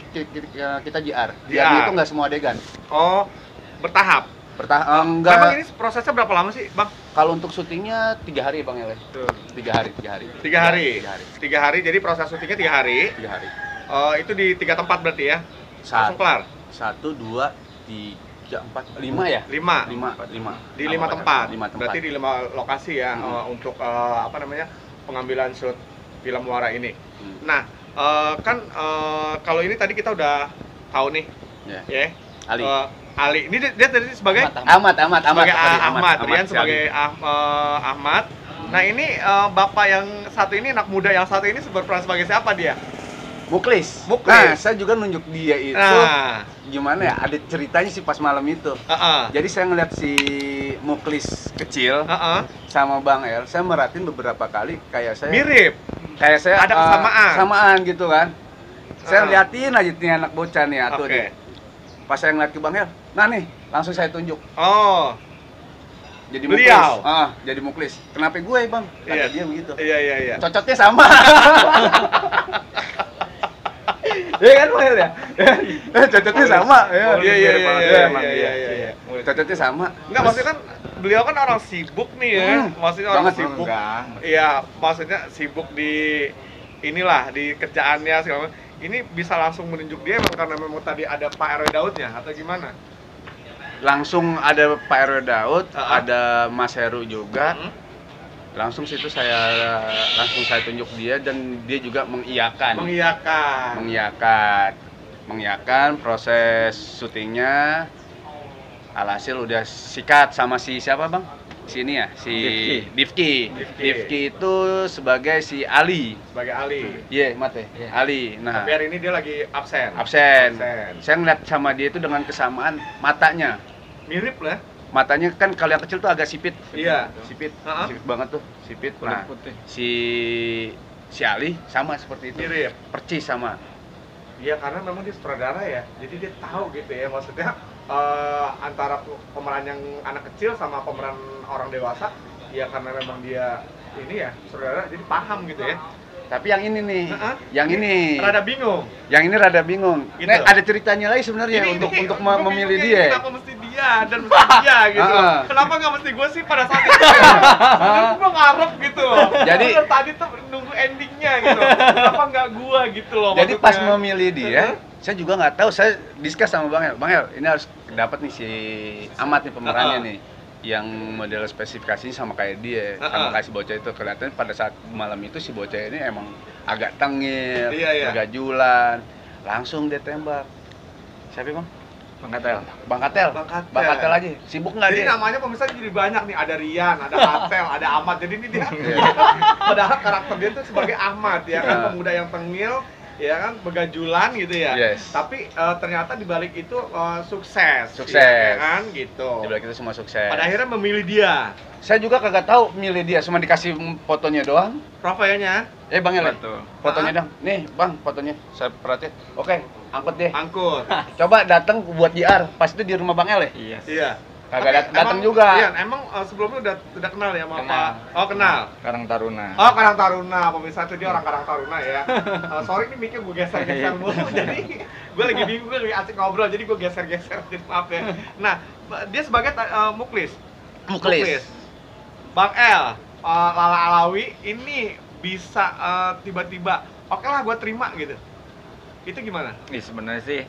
kita JR. JR itu nggak semua adegan. Oh, bertahap. Enggak. Memang ini prosesnya berapa lama sih, Bang? Kalau untuk syutingnya 3 hari, Bang Ele. 3 hari. 3 hari, jadi proses syutingnya 3 hari. Itu di 3 tempat berarti ya? Langsung kelar? 1, 2, 3, 4, 5 ya? 5. Di 5 tempat. Berarti di 5 lokasi ya untuk pengambilan shoot film Muara ini. Nah, kalau ini tadi kita udah tahu nih. Ya. Ali. Ini dia tadi sebagai Ahmad. Rian sebagai Ahmad. Nah, ini bapak yang satu ini, anak muda yang satu ini berperan sebagai siapa dia? Muklis. Nah, saya juga nunjuk dia itu gimana ya? Ada ceritanya sih pas malam itu. Jadi saya ngeliat si Muklis kecil sama Bang El, saya merhatiin beberapa kali kayak saya mirip. Kayak saya ada kesamaan gitu kan. Saya liatin aja nih anak bocah nih atuh nih. Pas saya ngeliat ke Bang El, nah nih langsung saya tunjuk. Jadi Muklis. Jadi Muklis. Kenapa gue, Bang? Kata dia begitu. Iya. Cocoknya sama. Iya kan, Bang El ya? Cocoknya sama. Iya. Cocoknya sama. Enggak, maksudnya kan beliau kan orang sibuk nih ya. Maksudnya orang sibuk. Iya, maksudnya sibuk di inilah, di kerjaannya segala macam. Ini bisa langsung menunjuk dia karena memang tadi ada Pak RW Daudnya atau gimana? Langsung ada Pak RW Daud, ada Mas Heru juga. Langsung situ saya tunjuk dia dan dia juga mengiyakan proses syutingnya. Alhasil udah sikat sama si siapa, Bang? Sini ya, si Difki itu sebagai si Ali. Iya, mate. Ali. Nah, tapi hari ini dia lagi absen. Saya ngeliat sama dia itu dengan kesamaan matanya. Mirip lah. Matanya kan kalau yang kecil tuh agak sipit. Iya. Sipit banget tuh, sipit. Nah, si Ali sama seperti itu. Mirip. Percis sama. Iya, karena memang dia sutradara ya. Jadi dia tahu gitu ya, maksudnya antara pemeran yang anak kecil sama pemeran orang dewasa, ya karena memang dia ini ya sutradara, jadi paham gitu ya. Tapi yang ini nih, ini rada bingung. Yang ini rada bingung. Gitu. Nah, ada ceritanya lagi sebenarnya untuk memilih dia. Kenapa mesti dia dia dan mesti dia gitu. Kenapa nggak mesti gue sih pada saat itu? Gue ngarep gitu loh. Jadi tadi tuh nunggu endingnya gitu. Kenapa nggak gue gitu loh? Jadi pas memilih dia, saya juga nggak tahu. Saya discuss sama Bang El. Bang El, ini harus dapat nih si Ahmad nih pemerannya nih, yang model spesifikasinya sama kayak dia, sama kayak si bocah itu. Kelihatan pada saat malam itu si bocah ini emang agak tengil, agak julan. Langsung dia tembak. Siapa Bang? Bang Katel. Bang Katel. Bang Katel aja. Sibuk nggak dia? Jadi namanya pemirsa jadi banyak nih. Ada Rian, ada Katel, ada Ahmad. Jadi ini dia. Padahal karakter dia tuh sebagai Ahmad ya kan, pemuda yang tengil, ya kan, begajulan gitu ya. Tapi ternyata di balik itu sukses. Ya kan gitu. Di balik itu semua sukses. Pada akhirnya memilih dia. Saya juga kagak tahu milih dia, cuma dikasih fotonya doang. Profilnya? Bang El, fotonya dong. Nih, Bang, fotonya. Saya perhatiin. Oke, angkut deh. Angkut. Coba datang buat JR. Pas itu di rumah Bang El ya? Iya. Kagak datang juga. Iya, emang sebelumnya udah kenal ya sama Pak? Oh, kenal. Karang Taruna. Oh, Karang Taruna. Pemirsa itu dia orang Karang Taruna ya. Sorry nih mic-nya gue geser-geser mulu. Jadi gue lagi bingung, gue lagi asik ngobrol, jadi gue geser-geser. Jadi maaf ya. Nah, dia sebagai Muklis. Bang El, Lala Alawi ini bisa tiba-tiba, oke lah gue terima gitu. Itu gimana? Sebenarnya sih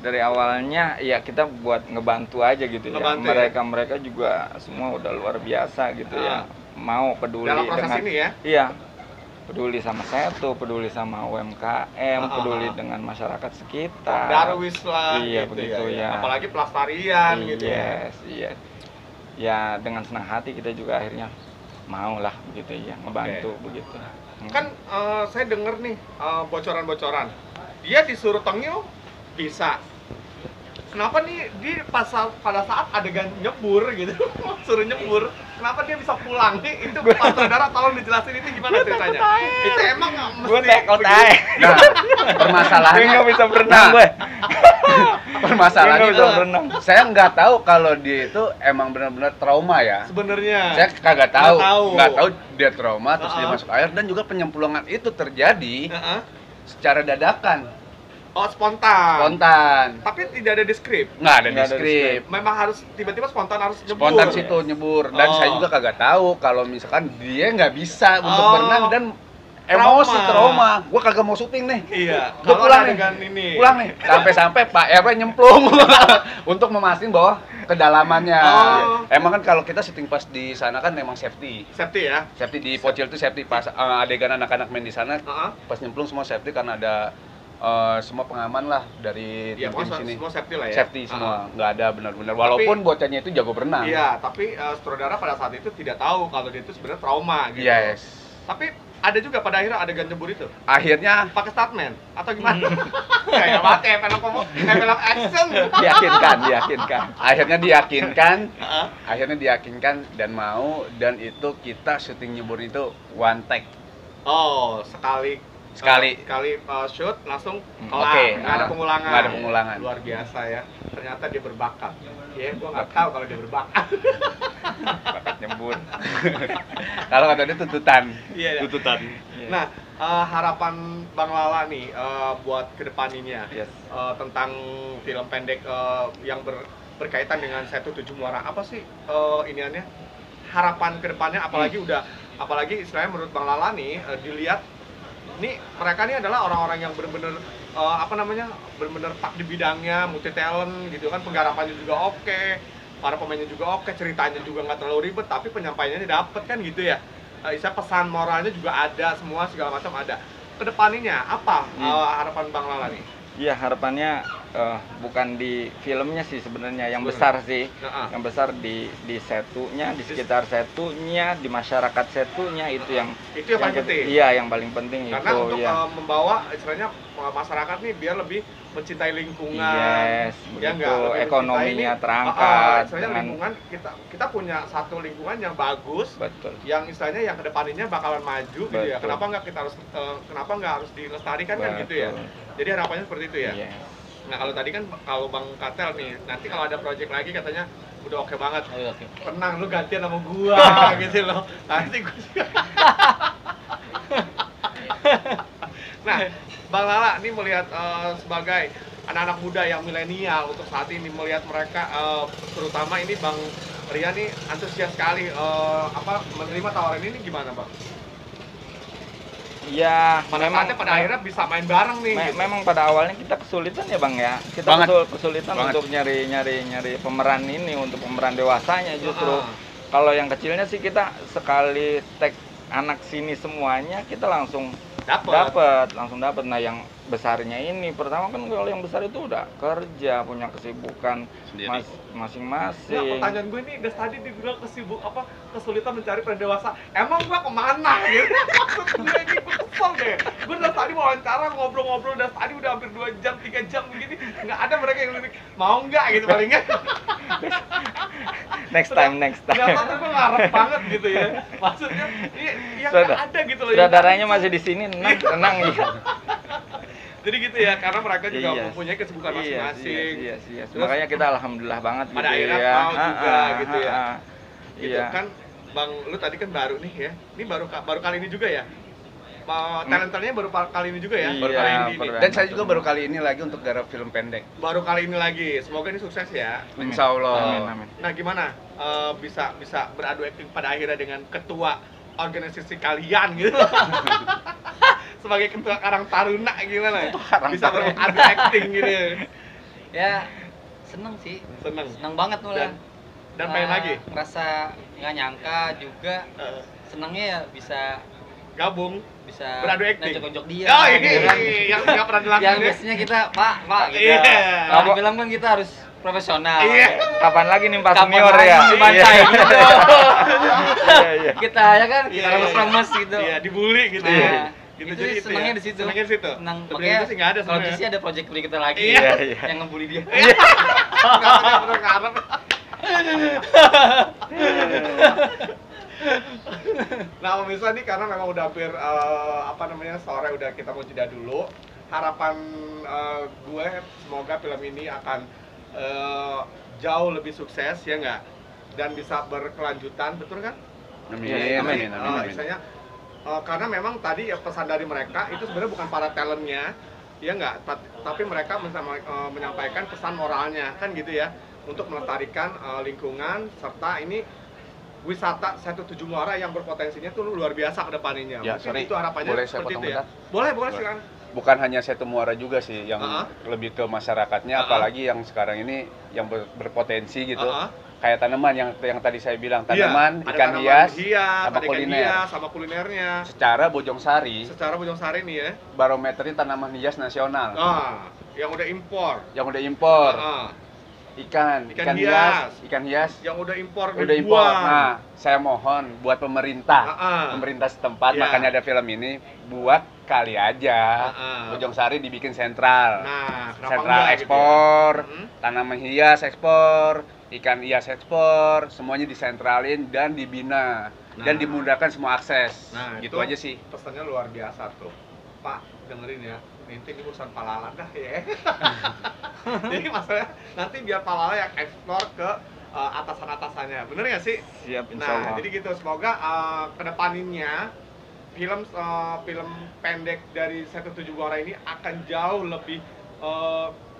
dari awalnya ya kita buat ngebantu aja gitu ya. Mereka juga semua udah luar biasa gitu ya. Mau peduli dalam proses dengan ini ya? Iya. Peduli sama Setu, peduli sama UMKM, peduli dengan masyarakat sekitar. Darwis lah begitu ya. Apalagi pelestarian gitu ya. Yes. Ya dengan senang hati kita juga akhirnya mau lah begitu ya, ngebantu begitu. Kan saya denger nih bocoran-bocoran. Dia disuruh tengil bisa. Kenapa nih pada saat adegan nyebur gitu, suruh nyebur, kenapa dia bisa pulang nih? Itu Pak Saudara tolong dijelasin itu gimana ceritanya? Itu emang mesti takut aja. Nah, permasalahannya nggak bisa berenang gue. Permasalahannya itu saya nggak tahu kalau dia itu emang benar-benar trauma ya. Sebenarnya. Saya kagak tahu. Nggak tahu dia trauma terus dia masuk air, dan juga penyemplungan itu terjadi secara dadakan. Oh, spontan. Tapi tidak ada di skrip. Nggak ada di skrip. Memang harus tiba-tiba spontan harus nyebur. Spontan situ nyebur. Dan saya juga kagak tahu kalau misalkan dia nggak bisa untuk berenang dan emosi trauma. Gua kagak mau syuting nih. Iya. Gua pulang nih. Pulang nih. Sampai Pak RW nyemplung untuk memastikan bahwa kedalamannya. Emang kan kalau kita syuting pas di sana kan memang safety. Safety ya. Safety di Pocil itu safety pas adegan anak-anak main di sana. Pas nyemplung semua safety karena ada semua pengaman lah dari tim sini. Semua safety lah ya. Safety semua, nggak ada benar-benar. Walaupun bocahnya itu jago berenang. Iya, tapi sutradara pada saat itu tidak tahu kalau dia itu sebenarnya trauma gitu. Yes. Tapi ada juga pada akhirnya adegan nyebur itu. Akhirnya pakai statement atau gimana? Kayak banget kayak film action. Diyakinkan. Akhirnya diyakinkan dan mau, dan itu kita syuting nyebur itu one take. Oh, sekali shoot langsung kelar, nggak ada pengulangan. Luar biasa ya, ternyata dia berbakat. Ya, gua nggak tahu kalau dia berbakat. Bakat nyebur. Kalau kata dia tuntutan. Tuntutan. Nah, harapan Bang Lala nih buat kedepannya tentang film pendek yang berkaitan dengan Setu Tujuh Muara, apa sih iniannya? Harapan kedepannya, apalagi istilahnya menurut Bang Lala nih dilihat. Nih mereka nih adalah orang-orang yang benar-benar benar-benar pak di bidangnya, multi talent gitu kan, penggarapannya juga oke, para pemainnya juga oke, ceritanya juga nggak terlalu ribet, tapi penyampaiannya dapet kan gitu ya. Pesan moralnya juga ada, semua segala macam ada. Kedepannya apa harapan Bang Lala nih? Iya, harapannya bukan di filmnya sih sebenarnya, yang besar sih. Yang besar di Setunya, di sekitar Setunya, di masyarakat Setunya, itu yang paling penting. Iya, yang paling penting. Karena untuk membawa istilahnya masyarakat nih biar lebih mencintai lingkungan. Yes, begitu. Ekonominya terangkat. Istilahnya lingkungan, kita punya satu lingkungan yang bagus. Betul. Yang istilahnya yang kedepannya bakalan maju gitu ya. Kenapa nggak harus dilestarikan kan gitu ya. Jadi harapannya seperti itu ya. Yes. Nah kalau tadi kan kalau Bang Katel nih, nanti kalau ada project lagi katanya udah oke banget. Tenang, lu gantian sama gua gitu loh. Nanti gua juga. Nah, Bang Lala ini melihat sebagai anak-anak muda yang milenial untuk saat ini melihat mereka, terutama ini Bang Rian nih antusias sekali menerima tawaran ini, gimana Bang? Ya, memang pada akhirnya bisa main bareng nih. Memang pada awalnya kita kesulitan ya Bang ya. Kita kesulitan untuk nyari pemeran ini, untuk pemeran dewasanya justru. Kalau yang kecilnya sih kita sekali tag anak sini semuanya kita langsung dapat. Nah yang besarnya ini pertama kan kalau yang besar itu udah kerja, punya kesibukan masing-masing. Nah, pertanyaan gue ini tadi dibilang kesulitan mencari peran dewasa. Emang gua kemana gitu? Maksud gue ini gue kesel deh. Gue dari tadi wawancara ngobrol-ngobrol dari tadi udah hampir 2 jam 3 jam begini, nggak ada mereka yang lirik mau nggak gitu palingnya. Next time. Ternyata gue ngarep banget gitu ya. Maksudnya yang nggak ada gitu loh. Saudaranya masih di sini, tenang ya. Jadi gitu ya, karena mereka juga mempunyai kesibukan masing-masing. Iya. Makanya kita alhamdulillah banget pada gitu akhirnya ya. Mau juga gitu ya. Gitu Iya. kan, Bang, lu tadi kan baru nih ya. Ini baru kali ini juga ya. Talentanya baru kali ini juga ya. Baru kali ini. Dan saya juga baru kali ini lagi untuk garap film pendek. Baru kali ini lagi. Semoga ini sukses ya. Insya Allah. Amin. Nah, gimana bisa beradu akting pada akhirnya dengan ketua organisasi kalian gitu. Sebagai ketua Karang Taruna gimana? Bisa beradu akting gitu. Ya, seneng sih. Seneng banget malah. Dan pengen lagi? Ngerasa nggak nyangka juga. Senengnya ya bisa gabung, bisa beradu akting, ngajak-ngajak dia. Oh, yang nggak pernah dilakukan. Yang biasanya kita Pak gitu. Kalau di film kan kita harus profesional. Kapan lagi nih Pak Senior ya? Gitu. Kita ya kan kita harus lemes gitu. Iya, dibully gitu ya. Gitu, itu jadi senangnya di situ. Senangnya di situ. Senang. Makanya sih nggak ada kalau di sebenarnya. sini ada project berikutnya lagi yang ngebully dia. Nggak pernah ngarep. Nah, pemirsa nih karena memang udah hampir sore, udah kita mau jeda dulu. Harapan gue semoga film ini akan jauh lebih sukses ya nggak, dan bisa berkelanjutan, betul kan? Amin. Misalnya karena memang tadi ya pesan dari mereka itu sebenarnya bukan para talentnya ya nggak, tapi mereka menyampaikan pesan moralnya kan gitu ya, untuk melestarikan lingkungan serta ini wisata 17 Muara yang berpotensinya tuh luar biasa ke depannya. Ya, itu harapannya boleh saya seperti potong itu ya. bentar? Boleh silakan. Bukan hanya Setu Muara juga sih yang lebih ke masyarakatnya, apalagi yang sekarang ini yang berpotensi gitu. Kayak tanaman yang tadi saya bilang, tanaman, ikan hias, sama kulinernya. Secara Bojong Sari nih ya. Barometernya tanaman hias nasional. Yang udah impor. Ikan hias yang udah impor. Nah, saya mohon buat pemerintah setempat, makanya ada film ini, buat kali aja Bojong Sari dibikin sentral. Sentral ekspor, tanaman hias ekspor, ikan hias ekspor, semuanya disentralin dan dibina dan dimudahkan semua akses. Gitu aja sih. Pesannya luar biasa tuh. Pak, dengerin ya. Nanti ini urusan Palala dah ya. Jadi masalahnya nanti biar Palala yang eksplor ke atasan-atasannya, bener nggak sih? Siap, insyaallah. Nah, jadi gitu, semoga kedepaninnya film pendek dari 17 Muara ini akan jauh lebih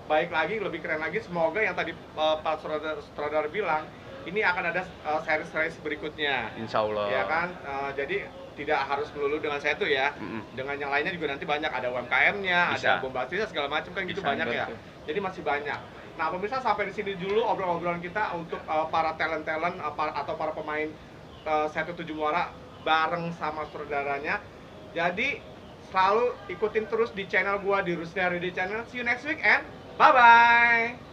baik lagi, lebih keren lagi. Semoga yang tadi Pak Sutradara bilang, ini akan ada series berikutnya. Insyaallah. Ya kan, jadi tidak harus melulu dengan Setu ya. Dengan yang lainnya juga nanti banyak, ada UMKM-nya, ada bombastisnya segala macam kan gitu, banyak ya. Jadi masih banyak. Nah, pemirsa, sampai di sini dulu obrolan kita untuk para talent atau para pemain Setu 7 Muara bareng sama saudaranya. Jadi selalu ikutin terus di channel gua di Rusli Channel. See you next week and bye bye.